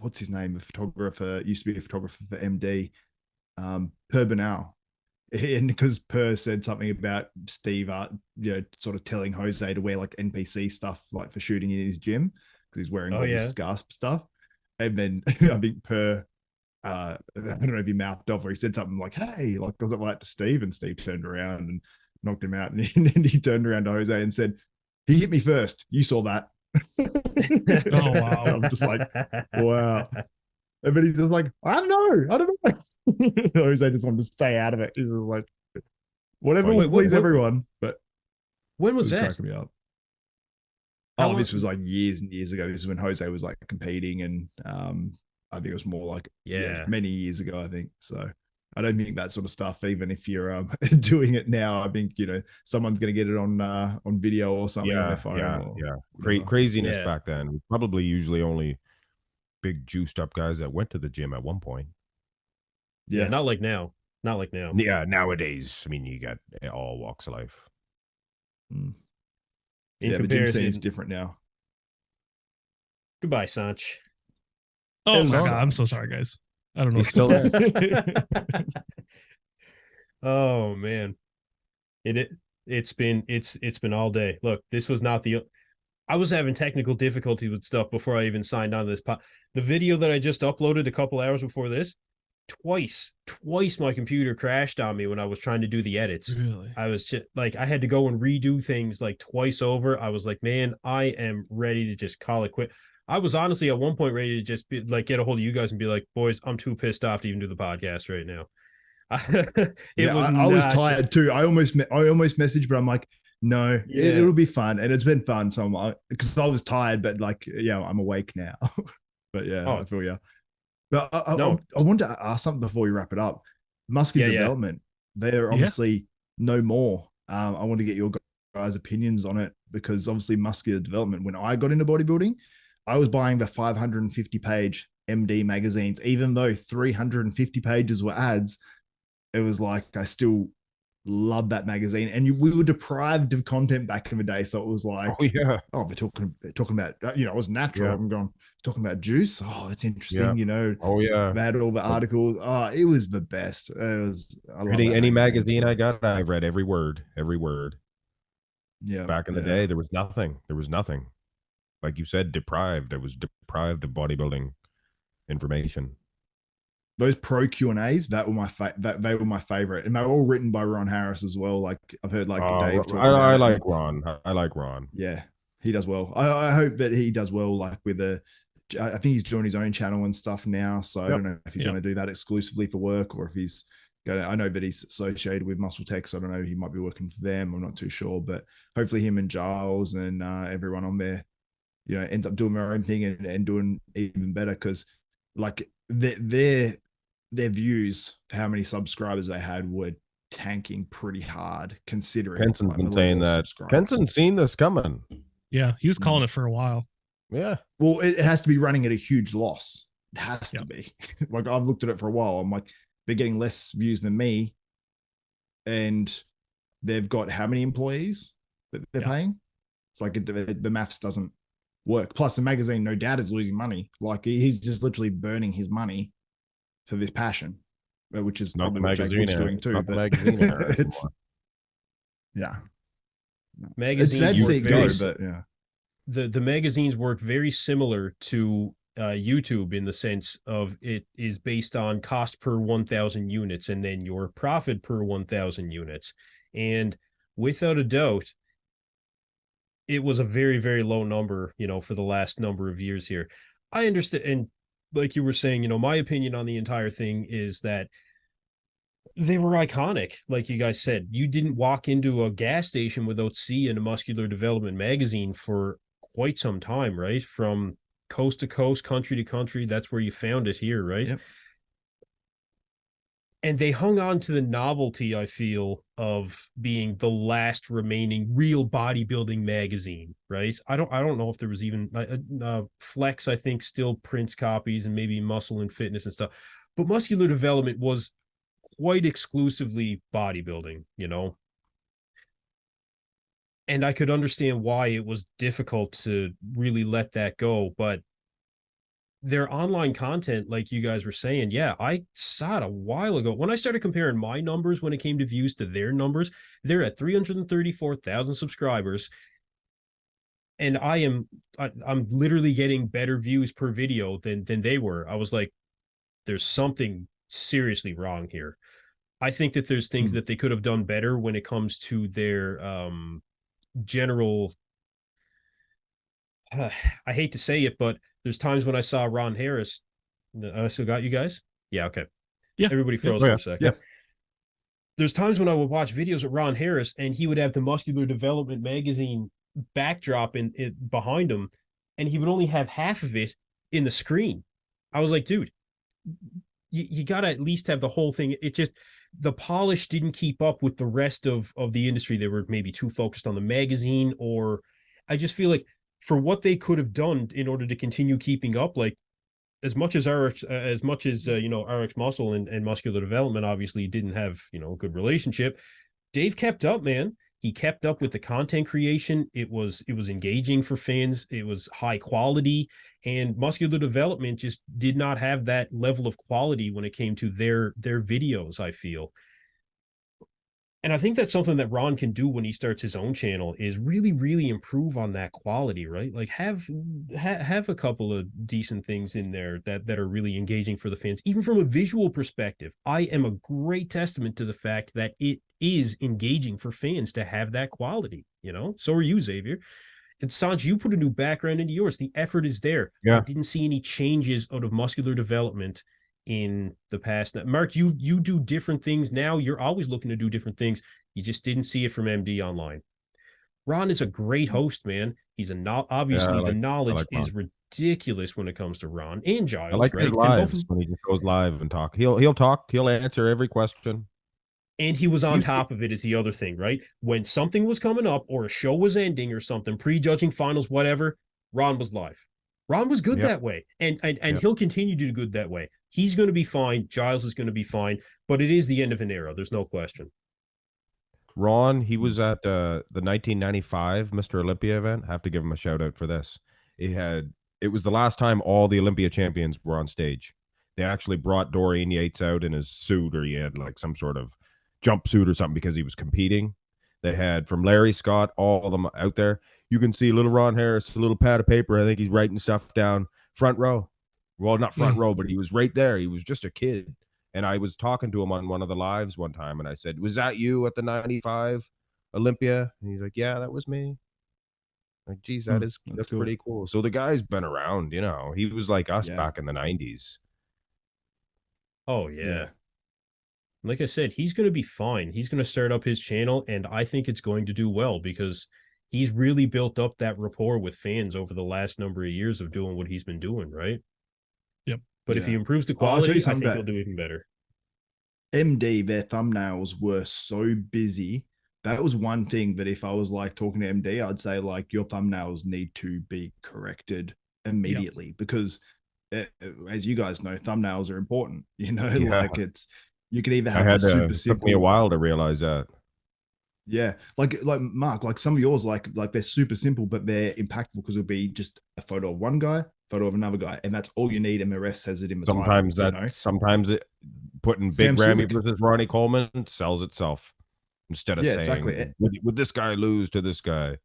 what's his name, a photographer, used to be a photographer for MD, Per Bernal. And because Per said something about Steve, sort of telling Jose to wear like NPC stuff, like for shooting in his gym, because he's wearing all this Gasp stuff. And then I think Per, I don't know if he mouthed off or he said something like, "Hey," like was it like to Steve? And Steve turned around and knocked him out. And he turned around to Jose and said, "He hit me first. You saw that." Oh, wow. I'm just like, wow. But he's just like, I don't know. Jose just wanted to stay out of it. He's just like, whatever will please everyone. But when was that? Cracking me up. This was like years and years ago. This is when Jose was like competing, and I think it was more like many years ago. I think so. I don't think that sort of stuff, even if you're doing it now, I think someone's going to get it on video or something on their phone. Craziness back then. Probably usually only big juiced up guys that went to the gym at one point. Yeah, not like now. Not like now. Yeah, nowadays, I mean, you got all walks of life. The gym scene is different now. Goodbye, Saunch. Oh my God, I'm so sorry, guys. I don't know. He's still there. Oh man, it's been all day. Look, this was not I was having technical difficulty with stuff before I even signed on to this the video that I just uploaded a couple hours before this, twice my computer crashed on me when I was trying to do the edits. Really? I was just like, I had to go and redo things like twice over. I was like, man, I am ready to just call it quit. I was honestly at one point ready to just be like, get a hold of you guys and be like, boys, I'm too pissed off to even do the podcast right now. I was tired too. I almost messaged, but I'm like, no, it'll be fun. And it's been fun. So because I was tired, but like, I'm awake now. But I feel you. But I wanted to ask something before we wrap it up. Muscular Development, they're obviously no more. I want to get your guys' opinions on it, because obviously Muscular Development, when I got into bodybuilding, I was buying the 550-page MD magazines, even though 350 pages were ads. It was like, I still love that magazine. And we were deprived of content back in the day. So it was like, we're talking about, it was natural. I'm going, talking about juice. Oh, that's interesting. They had all the articles. Oh, it was the best. It was, any magazine I got, I read every word. Yeah. Back in the day, there was nothing. Like you said, deprived. I was deprived of bodybuilding information. Those pro Q&As, they were my favorite, and they were all written by Ron Harris as well. Like I've heard Dave talk about I like Ron. I like Ron. Yeah, he does well. I hope that he does well. Like with I think he's doing his own channel and stuff now. So I don't know if he's going to do that exclusively for work, or if he's going to. I know that he's associated with Muscle Tech, so I don't know. He might be working for them. I'm not too sure, but hopefully him and Giles and everyone on there, ends up doing their own thing and doing even better, because like their views for how many subscribers they had were tanking pretty hard, considering Kenson's been saying that. Kenson's seen this coming. Yeah, he was calling it for a while. Yeah. Well, it has to be running at a huge loss. It has to be. Like, I've looked at it for a while. I'm like, they're getting less views than me, and they've got how many employees that they're paying? It's like the maths doesn't work. Plus, the magazine, no doubt, is losing money. Like, he's just literally burning his money for this passion, which is not probably the what Jake magazine Wood's doing too. Not but the magazine it's magazines it's sad to see it go, but the magazines work very similar to YouTube, in the sense of it is based on cost per 1,000 units and then your profit per 1,000 units. And without a doubt, it was a very, very low number, for the last number of years here. I understand. And like you were saying, my opinion on the entire thing is that they were iconic. Like you guys said, you didn't walk into a gas station without seeing a Muscular Development magazine for quite some time, right? From coast to coast, country to country. That's where you found it here, right? Yep. And they hung on to the novelty, I feel, of being the last remaining real bodybuilding magazine, right? I don't know if there was even Flex, I think, still prints copies, and maybe Muscle and Fitness and stuff, but Muscular Development was quite exclusively bodybuilding, you know. And I could understand why it was difficult to really let that go, but their online content, like you guys were saying, yeah, I saw it a while ago. When I started comparing my numbers when it came to views to their numbers, they're at 334,000 subscribers. And I'm literally getting better views per video than they were. I was like, there's something seriously wrong here. I think that there's things that they could have done better when it comes to their general I hate to say it, but there's times when I saw Ron Harris. I still got you guys? Yeah, okay. Yeah. Everybody froze for a second. Yeah. There's times when I would watch videos of Ron Harris and he would have the Muscular Development magazine backdrop in it behind him, and he would only have half of it in the screen. I was like, dude, you got to at least have the whole thing. It just, the polish didn't keep up with the rest of the industry. They were maybe too focused on the magazine, or I just feel like for what they could have done in order to continue keeping up, like as much as RX Muscle and Muscular Development obviously didn't have, a good relationship, Dave kept up, man. He kept up with the content creation. It was engaging for fans. It was high quality, and Muscular Development just did not have that level of quality when it came to their videos, I feel. And I think that's something that Ron can do when he starts his own channel, is really, really improve on that quality, right? Like have a couple of decent things in there that are really engaging for the fans, even from a visual perspective. I am a great testament to the fact that it is engaging for fans to have that quality, So are you, Xavier. And Saunch, you put a new background into yours. The effort is there. Yeah. I didn't see any changes out of Muscular Development in the past. Mark, you do different things now. You're always looking to do different things. You just didn't see it from MD online. Ron is a great host, man. He's obviously the knowledge is ridiculous when it comes to Ron and Giles. I like his lives when he just goes live and talk. He'll talk. He'll answer every question. And he was on top of it is the other thing, right? When something was coming up or a show was ending or something, prejudging finals, whatever, Ron was live. Ron was good that way, and he'll continue to do good that way. He's going to be fine. Giles is going to be fine, but it is the end of an era. There's no question. Ron, he was at the 1995 Mr. Olympia event. I have to give him a shout out for this. It was the last time all the Olympia champions were on stage. They actually brought Dorian Yates out in his suit, or he had like some sort of jumpsuit or something because he was competing. They had from Larry Scott, all of them out there. You can see little Ron Harris, a little pad of paper. I think he's writing stuff down front row. Well, not front row, but he was right there. He was just a kid. And I was talking to him on one of the lives one time, and I said, was that you at the 95 Olympia? And he's like, yeah, that was me. Like, geez, that's cool. Pretty cool. So the guy's been around, He was like us back in the 90s. Oh, yeah. Like I said, he's going to be fine. He's going to start up his channel, and I think it's going to do well because he's really built up that rapport with fans over the last number of years of doing what he's been doing, right? Yep. But if he improves the quality, I think he'll do even better. MD, their thumbnails were so busy. That was one thing that if I was like talking to MD, I'd say like your thumbnails need to be corrected immediately because as you guys know, thumbnails are important, like you can either have super simple. Took me a while to realize that. Yeah. Like Mark, like some of yours, like they're super simple, but they're impactful because it'll be just a photo of one guy, photo of another guy, and that's all you need. And the rest says it in the title, sometimes it putting Big Ramy versus Ronnie Coleman sells itself instead of saying, exactly. Would this guy lose to this guy?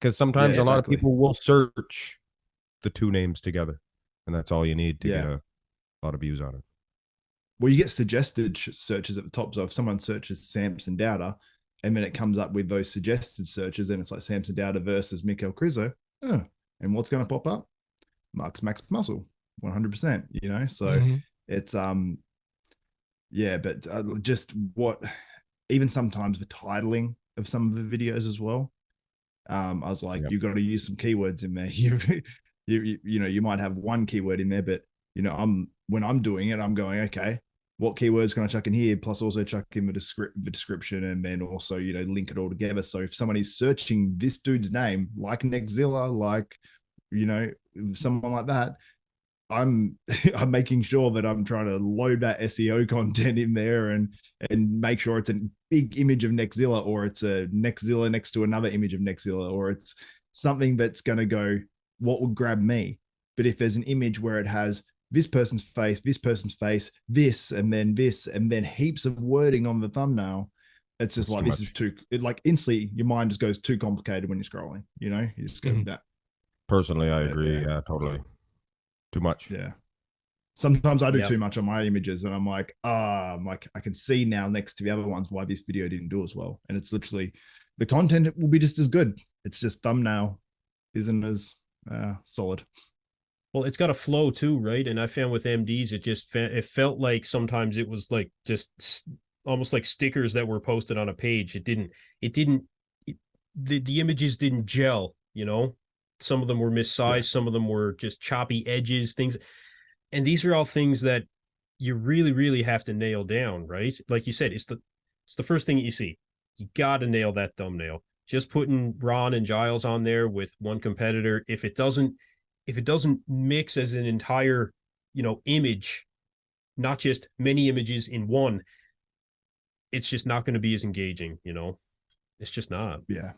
Because sometimes a lot of people will search the two names together, and that's all you need to get a lot of views on it. Well, you get suggested searches at the top. So if someone searches Samson Dowder, and then it comes up with those suggested searches, and it's like Samson Dowder versus Mikael Krizo. Oh, and what's going to pop up? Marx Max Muscle, 100%. So it's but just what, even sometimes the titling of some of the videos as well. I was like, Yep. you got to use some keywords in there. You know, you might have one keyword in there, but you know, when I'm doing it, I'm going, okay, what keywords can I chuck in here? Plus also chuck in the description, and then also, you know, link it all together. So if someone is searching this dude's name, like Nexzilla, like, you know, someone like that, I'm I'm making sure that I'm trying to load that SEO content in there and make sure it's a big image of Nexzilla, or it's a Nexzilla next to another image of Nexzilla, or it's something that's going to go, what would grab me? But if there's an image where it has this person's face, this, and then heaps of wording on the thumbnail, it's just That's like, too this is much. too, it, like instantly your mind just goes too complicated when you're scrolling, you know, you just go Mhm. that. Personally, I Yeah, agree. yeah. Yeah, totally. Too much. Yeah. Sometimes I do Yep. too much on my images, and I'm like, I can see now next to the other ones why this video didn't do as well. And it's literally, the content will be just as good. It's just thumbnail isn't as solid. Well, it's got a flow too, right? And I found with MDs, it felt like sometimes it was like just almost like stickers that were posted on a page. The images didn't gel, you know? Some of them were missized, Yeah. some of them were just choppy edges, things. And these are all things that you really, really have to nail down, right? Like you said, it's the first thing that you see. You got to nail that thumbnail. Just putting Ron and Giles on there with one competitor, if it doesn't mix as an entire, you know, image, not just many images in one, it's just not going to be as engaging, you know. It's just not. Yeah.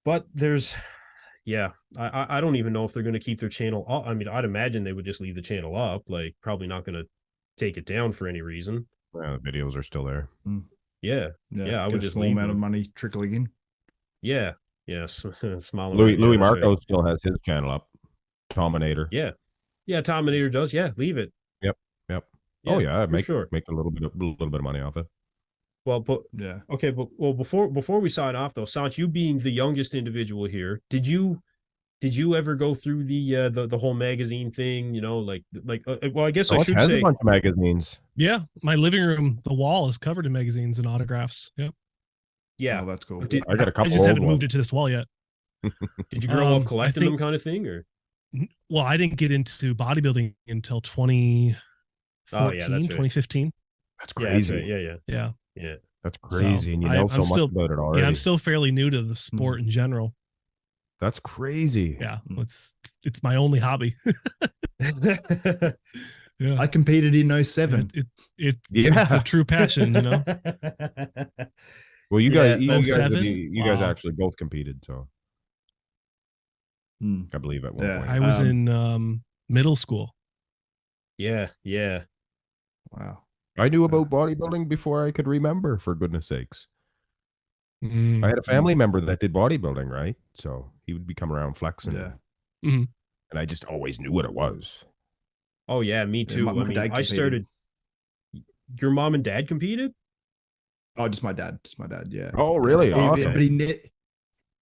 But there's, yeah, I don't even know if they're going to keep their channel up. I mean, I'd imagine they would just leave the channel up, like probably not going to take it down for any reason. Yeah, the videos are still there. Yeah, yeah, I Get would a just small leave amount of them. money trickling in. Yeah, yeah, smiling. Louis Yeah, that's Marco right. still has his channel up. Dominator. Yeah, yeah, Tominator does. Yeah, leave it. Yep. Yep. Yeah, Oh yeah, for sure. make a little bit of money off it. Well, but Yeah. okay, but well, before we sign off though, Saunch, you being the youngest individual here, did you ever go through the whole magazine thing? You know, well, I guess I Saunch should has a say, bunch of magazines. Yeah, my living room, the wall is covered in magazines and autographs. Yep. yeah. Oh, that's cool. Did, I got a I couple. just haven't old moved ones. it to this wall yet. did you grow up I collecting think- them, kind of thing, or? Well, I didn't get into bodybuilding until 2014, Oh, yeah, that's right. 2015. That's Yeah, crazy. that's right. Yeah, Yeah. yeah. That's crazy, and you know so much about it already. Yeah, I'm still fairly new to the sport in general. That's crazy. Yeah, it's my only hobby. Yeah, I competed in 07. it's a true passion, you know. Well, you Yeah, guys Wow. actually both competed, so I believe at one Yeah. point. I was in middle school. Yeah, yeah. Wow. I knew about bodybuilding before I could remember, for goodness sakes. I had a family member that did bodybuilding, right? So he would be coming around flexing. Yeah. Mhm. And I just always knew what it was. Oh yeah, me too. my I mean, dad I competed. started. Your mom and dad competed? Oh, just my dad. Yeah. Oh, really? Awesome. But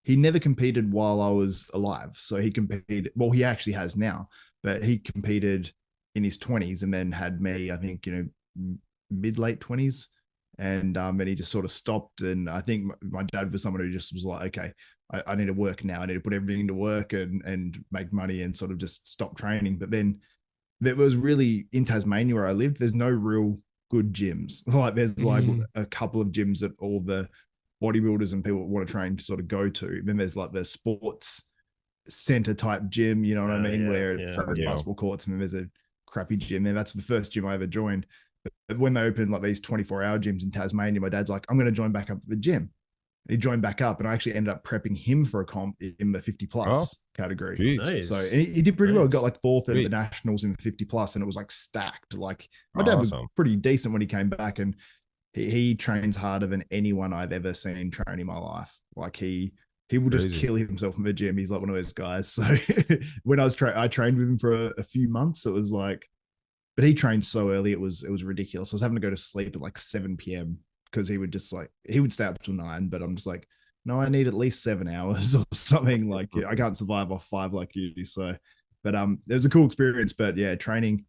he never competed while I was alive. So he competed. Well, he actually has now, but he competed in his 20s and then had me, I think, you know, mid late 20s. And then he just sort of stopped. And I think my dad was someone who just was like, okay, I need to work now. I need to put everything into work and make money and sort of just stop training. But then there was really, in Tasmania where I lived, there's no real good gyms. Like there's like a couple of gyms that all the bodybuilders and people that want to train sort of go to. Then there's like the sports center type gym, you know what I mean? Yeah, where it's those Yeah. basketball courts, and then there's a crappy gym there. That's the first gym I ever joined. But when they opened like these 24-hour gyms in Tasmania, my dad's like, I'm going to join back up at the gym. He joined back up, and I actually ended up prepping him for a comp in the 50 plus category. Geez. Nice. So and he did pretty well. Got like fourth at the Sweet. nationals in the 50 plus, and it was like stacked. Like my dad was Awesome. pretty decent when he came back, and he trains harder than anyone I've ever seen train in my life. Like he will just Crazy. kill himself in the gym. He's like one of those guys. So when I trained with him for a few months. It was like, but he trained so early, it was ridiculous. I was having to go to sleep at like 7 p.m. because he would stay up till 9, but I'm just like, no, I need at least 7 hours or something. Like I can't survive off 5 like you. So, but it was a cool experience. But yeah, training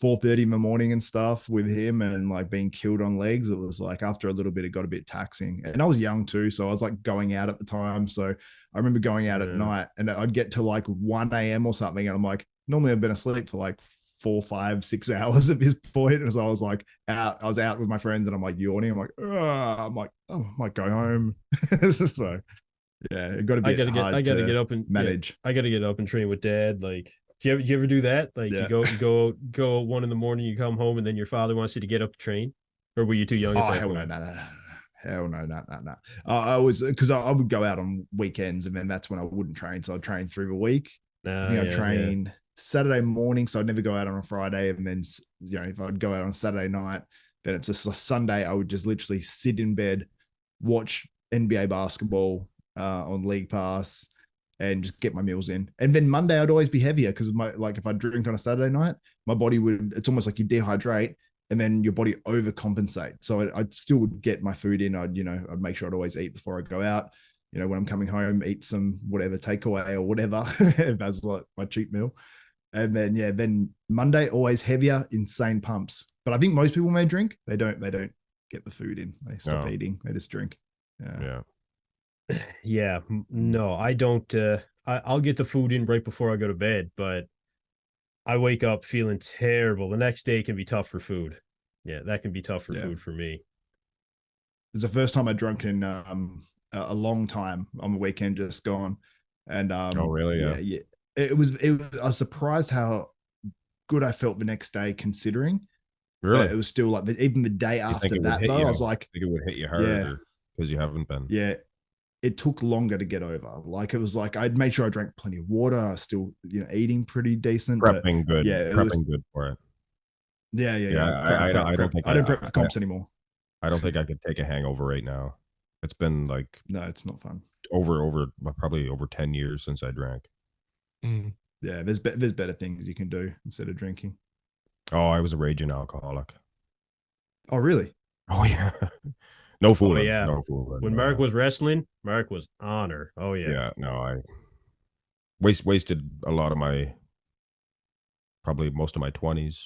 4:30 in the morning and stuff with him, and like being killed on legs. It was like after a little bit, it got a bit taxing. And I was young too, so I was like going out at the time. So I remember going out at night, and I'd get to like 1 a.m. or something, and I'm like, normally I've been asleep for like 4, 5, 6 hours at this point. And so I was like out, I was out with my friends, and I'm like yawning. I'm like, oh, I might go home. So yeah, it got a bit I gotta get up and manage. I gotta get up and train with dad. Like, do you ever do that? Like, you go 1 in the morning, you come home, and then your father wants you to get up to train, or were you too young? Oh, hell no. Hell no. I was, because I would go out on weekends, and then that's when I wouldn't train. So I'd train through the week. I'd train Saturday morning, so I'd never go out on a Friday. And then, if I'd go out on Saturday night, then it's just a Sunday. I would just literally sit in bed, watch NBA basketball on League Pass, and just get my meals in. And then Monday I'd always be heavier, because if I drink on a Saturday night, my body it's almost like you dehydrate, and then your body overcompensate. So I'd still get my food in. I'd make sure I'd always eat before I go out. When I'm coming home, eat some whatever takeaway or whatever as like my cheat meal. And then then Monday always heavier, insane pumps. But I think most people may drink. They don't get the food in. They stop eating. They just drink. Yeah. No, I don't. I'll get the food in right before I go to bed, but I wake up feeling terrible. The next day can be tough for food. Yeah, that can be tough for food for me. It's the first time I drunk in a long time on the weekend just gone. And oh really? Yeah. I was surprised how good I felt the next day, considering. Really? It was still like even the day after that though, I was like, I think it would hit you harder because you haven't been. Yeah. It took longer to get over. Like, it was like I'd made sure I drank plenty of water. I was still, eating pretty decent. Prepping good. Yeah, prepping good for it. Yeah. I don't prep for comps anymore. I don't think I could take a hangover right now. It's been like, no, it's not fun. Probably over 10 years since I drank. Yeah, there's better things you can do instead of drinking. Oh, I was a raging alcoholic. Oh, really? Oh yeah. No fooling. Oh, yeah. No fooling. When Mark was wrestling, Mark was on her. Oh yeah. Yeah. No, I wasted a lot of probably most of my 20s.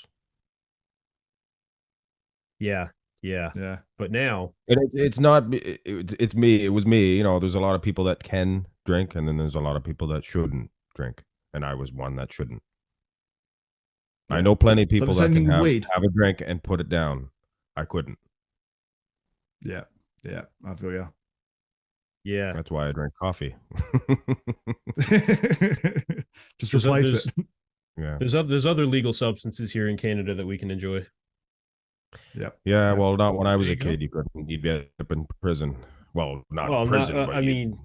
Yeah. But now it's not. It's me. It was me. There's a lot of people that can drink, and then there's a lot of people that shouldn't drink, and I was one that shouldn't. I know plenty of people that can have a drink and put it down. I couldn't. Yeah, I feel you. Yeah, that's why I drink coffee. Just replace it. Yeah, there's other legal substances here in Canada that we can enjoy. Yeah. Well, not when I was a kid. You couldn't. You'd be up in prison. Well, not prison. I mean,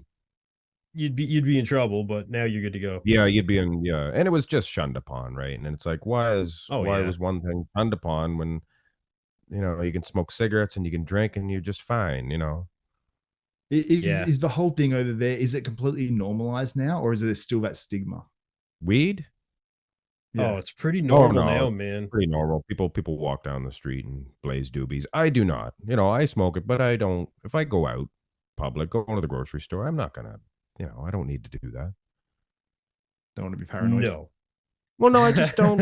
you'd be in trouble. But now you're good to go. Yeah, you'd be in. Yeah, and it was just shunned upon, right? And it's like, why was one thing shunned upon when you can smoke cigarettes and you can drink and you're just fine, Is the whole thing over there, is it completely normalized now, or is there still that stigma? Weed? Yeah. Oh, it's pretty normal now, man. Pretty normal. People walk down the street and blaze doobies. I do not. I smoke it, but I don't. If I go out public, go to the grocery store, I'm not gonna, I don't need to do that. Don't want to be paranoid. No. Well, no, I just don't.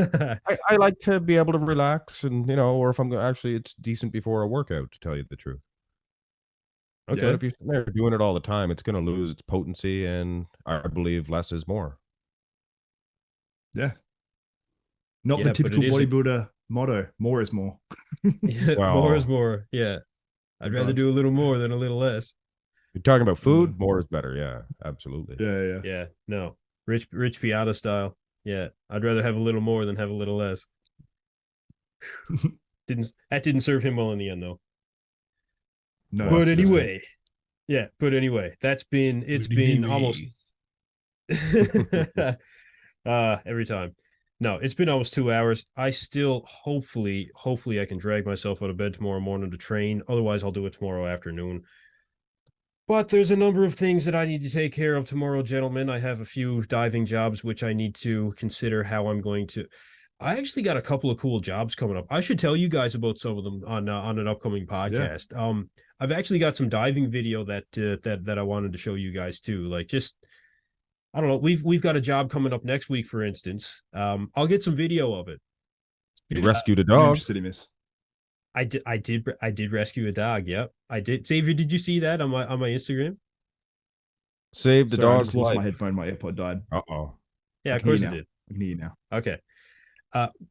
I like to be able to relax, and or if I'm actually, it's decent before a workout, to tell you the truth. Okay. But if you're sitting there doing it all the time, it's going to lose its potency, and I believe less is more. Yeah. Not the typical bodybuilder motto. More is more. More is more. Yeah. I'd rather do a little more than a little less. You're talking about food. More is better. Yeah, absolutely. Yeah. No, Rich Piata style. Yeah, I'd rather have a little more than have a little less. That didn't serve him well in the end, though. No, but anyway, it's been almost every time. No, it's been almost 2 hours. I still hopefully I can drag myself out of bed tomorrow morning to train. Otherwise, I'll do it tomorrow afternoon. But there's a number of things that I need to take care of tomorrow, gentlemen. I have a few diving jobs which I need to consider how I'm going to. I actually got a couple of cool jobs coming up. I should tell you guys about some of them on an upcoming podcast. Yeah. I've actually got some diving video that I wanted to show you guys too. Like, just, I don't know. We've got a job coming up next week, for instance. I'll get some video of it. You rescued a I'm dog. interested in this. I did rescue a dog. Yep, I did. Xavier, did you see that on my Instagram? Save the Sorry, I dog's just lost my life. headphone. My AirPod died. Uh-oh. Yeah, I of can hear course you it now. did. I can hear you now. Okay.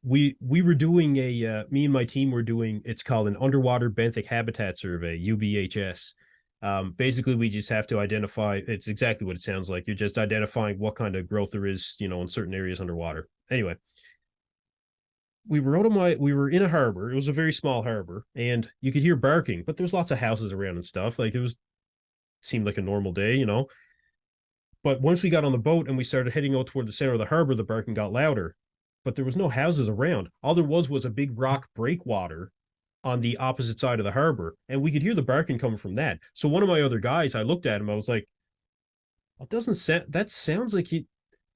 We were doing me and my team were doing, it's called an underwater benthic habitat survey, UBHS. Basically we just have to identify, it's exactly what it sounds like. You're just identifying what kind of growth there is, in certain areas underwater. Anyway, we were in a harbor. It was a very small harbor, and you could hear barking, but there's lots of houses around and stuff. Like seemed like a normal day. But once we got on the boat and we started heading out toward the center of the harbor, the barking got louder. But there was no houses around. All there was a big rock breakwater on the opposite side of the harbor, and we could hear the barking coming from that. So one of my other guys, I looked at him, I was like, "It doesn't sound. That sounds like he.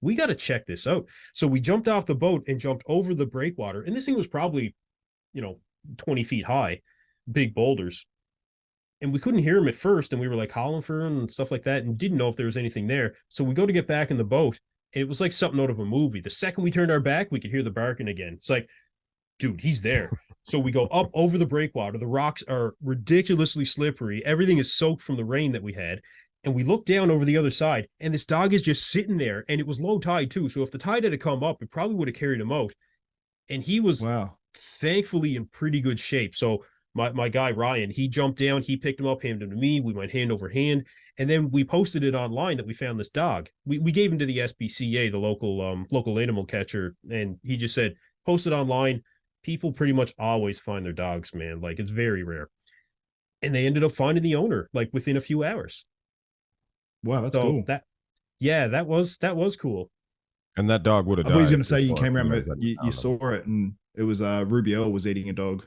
We got to check this out." So we jumped off the boat and jumped over the breakwater, and this thing was probably, 20 feet high, big boulders. And we couldn't hear him at first, and we were like calling for him and stuff like that, and didn't know if there was anything there. So we go to get back in the boat, and it was like something out of a movie. The second we turned our back, we could hear the barking again. It's like, dude, he's there. So we go up over the breakwater. The rocks are ridiculously slippery. Everything is soaked from the rain that we had. And we look down over the other side, and this dog is just sitting there, and it was low tide too. So if the tide had come up, it probably would have carried him out. And he was thankfully in pretty good shape. So my guy Ryan, he jumped down, he picked him up, handed him to me. We went hand over hand, and then we posted it online that we found this dog. We gave him to the SPCA, the local animal catcher, and he just said, post it online. People pretty much always find their dogs, man. Like, it's very rare. And they ended up finding the owner like within a few hours. Wow, that's cool. That was cool. And that dog would have I died. thought he was going to say you before came around, guys but had you found him. saw it, and it was Rubiel was eating a dog.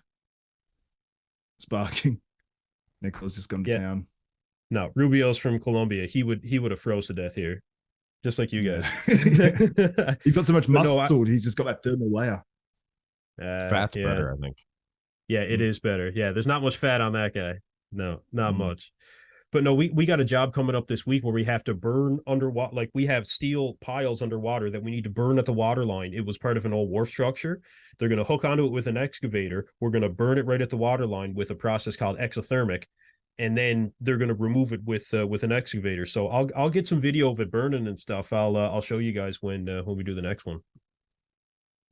It's barking. Nicholas just gone to town. No, Rubio's from Colombia. He would have froze to death here, just like you guys. He's got so much muscle. He's just got that thermal layer. Fat's better, I think. Yeah, it is better. Yeah, there's not much fat on that guy. No, not much. But no, we got a job coming up this week where we have to burn underwater. Like, we have steel piles underwater that we need to burn at the water line. It was part of an old wharf structure. They're going to hook onto it with an excavator. We're going to burn it right at the water line with a process called exothermic, and then they're going to remove it with an excavator. So I'll get some video of it burning and stuff. I'll show you guys when we do the next one.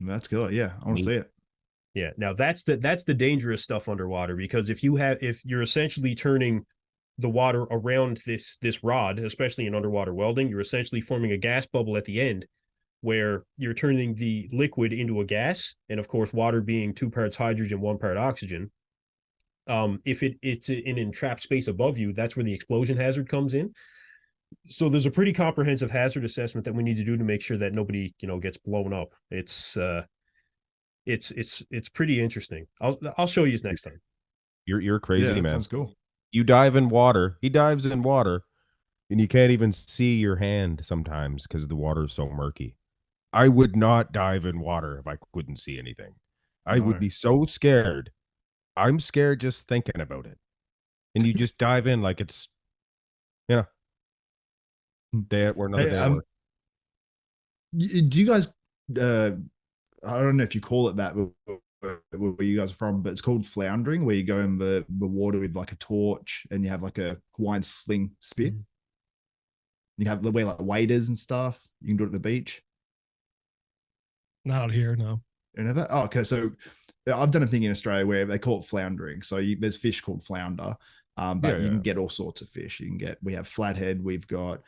That's good. Yeah, I want to see it. Yeah. Now that's the dangerous stuff underwater, because if you're essentially turning the water around this rod, especially in underwater welding, you're essentially forming a gas bubble at the end where you're turning the liquid into a gas. And of course, water being 2 parts hydrogen, 1 part oxygen. If it's in entrapped space above you, that's where the explosion hazard comes in. So there's a pretty comprehensive hazard assessment that we need to do to make sure that nobody, gets blown up. It's pretty interesting. I'll show you next time. You're crazy, man. Sounds cool. You dive in water. He dives in water, and you can't even see your hand sometimes because the water is so murky. I would not dive in water if I couldn't see anything. I would be so scared. I'm scared just thinking about it. And you just dive in like it's, day at work, another day at work. Do you guys? I don't know if you call it that, where you guys are from, but it's called floundering, where you go in the water with like a torch and you have like a Hawaiian sling spit. You have the way like waders and stuff. You can do it at the beach. Not out here, no. You know that? Oh, okay. So I've done a thing in Australia where they call it floundering. So there's fish called flounder, but you can get all sorts of fish. We have flathead. We've got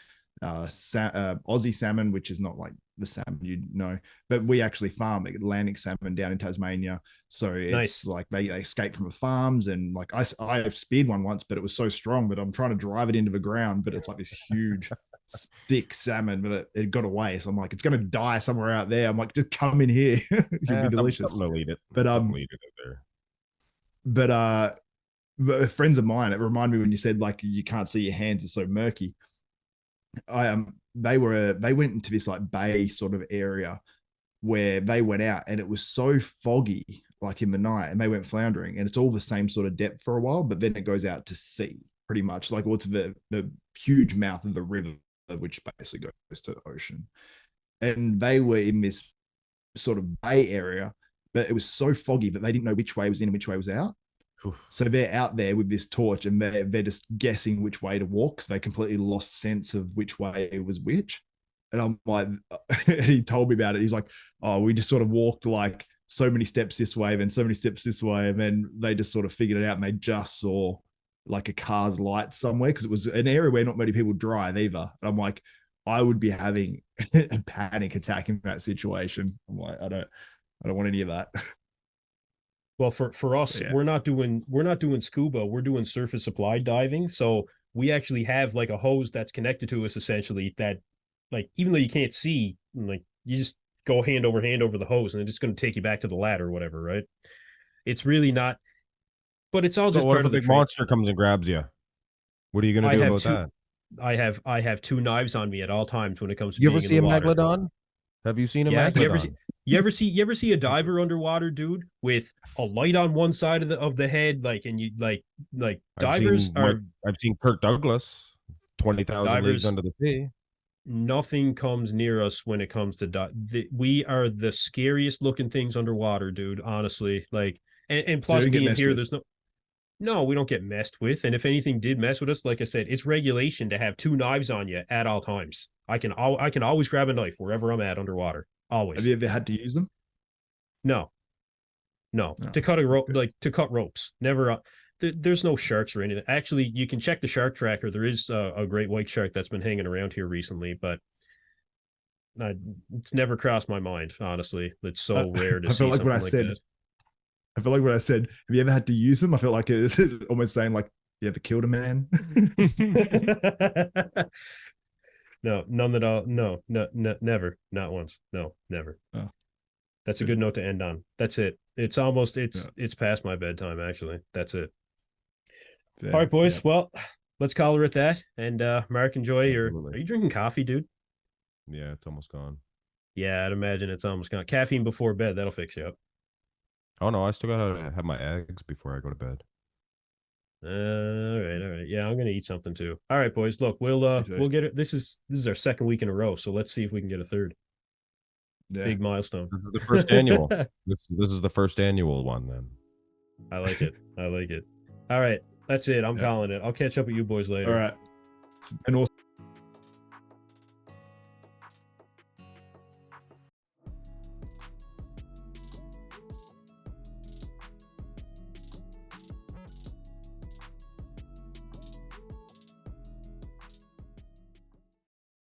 Aussie salmon, which is not like the salmon but we actually farm Atlantic salmon down in Tasmania. So it's like they escape from the farms, and like I speared one once, but it was so strong that I'm trying to drive it into the ground, but it's like this huge thick salmon, but it got away. So I'm like, it's gonna die somewhere out there. I'm like, just come in here. It'll be delicious. Something to lead it. But lead it there. But friends of mine, it reminded me when you said like you can't see your hands, it's so murky. They went into this like bay sort of area where they went out, and it was so foggy like in the night, and they went floundering, and it's all the same sort of depth for a while, but then it goes out to sea pretty much, like what's the huge mouth of the river, which basically goes to the ocean. And they were in this sort of bay area, but it was so foggy that they didn't know which way was in and which way was out. Oof. So they're out there with this torch and they're just guessing which way to walk because they completely lost sense of which way was which. And I'm like, he told me about it. He's like, oh, we just sort of walked like so many steps this way, then so many steps this way. And then they just sort of figured it out and they just saw like a car's light somewhere because it was an area where not many people drive either. And I'm like, I would be having a panic attack in that situation. I'm like, I don't want any of that. Well, for us, Yeah. we're not doing scuba. We're doing surface applied diving. So we actually have like a hose that's connected to us essentially that, like, even though you can't see, like, you just go hand over the hose and it's just going to take you back to the ladder or whatever, right? It's really not, but it's all So just what part if a of the big monster comes and grabs you? What are you going to do about that? I have 2 knives on me at all times when it comes to You being ever see a in the water. megalodon? Have you seen a Yeah, megalodon? you ever see a diver underwater, dude, with a light on one side of the head, like, and you like divers I've seen Kirk Douglas, 20,000 Leagues divers. Under the Sea. Nothing comes near us when it comes to we are the scariest looking things underwater, dude. Honestly, like, and plus being here, there's no, we don't get messed with. And if anything did mess with us, like I said, it's regulation to have 2 knives on you at all times. I can always grab a knife wherever I'm at underwater. Always. Have you ever had to use them? No. To cut a rope, like to cut ropes. Never. There's no sharks or anything. Actually, you can check the shark tracker. There is a great white shark that's been hanging around here recently, but it's never crossed my mind. Honestly, it's so rare to see something like that. I feel like when I said, "Have you ever had to use them?" I felt like it's almost saying, "Like, you ever killed a man?" No, none at all. No, never. Not once. No, never. Oh. That's a good note to end on. That's it. It's almost it's past my bedtime. Actually, that's it. Yeah, all right, boys. yeah. Well, let's call her at that. And Mark, enjoy your. Absolutely. Are you drinking coffee, dude? Yeah, it's almost gone. Yeah, I'd imagine it's almost gone. Caffeine before bed, that'll fix you up. Oh no, I still gotta have my eggs before I go to bed. All right. Yeah, I'm gonna eat something too. All right, boys. Look, we'll get it. This is our 2nd week in a row, so let's see if we can get a 3rd. Yeah. Big milestone. This is the first annual. This is the first annual one then. I like it. All right, that's it. I'm calling it. I'll catch up with you boys later. All right. And also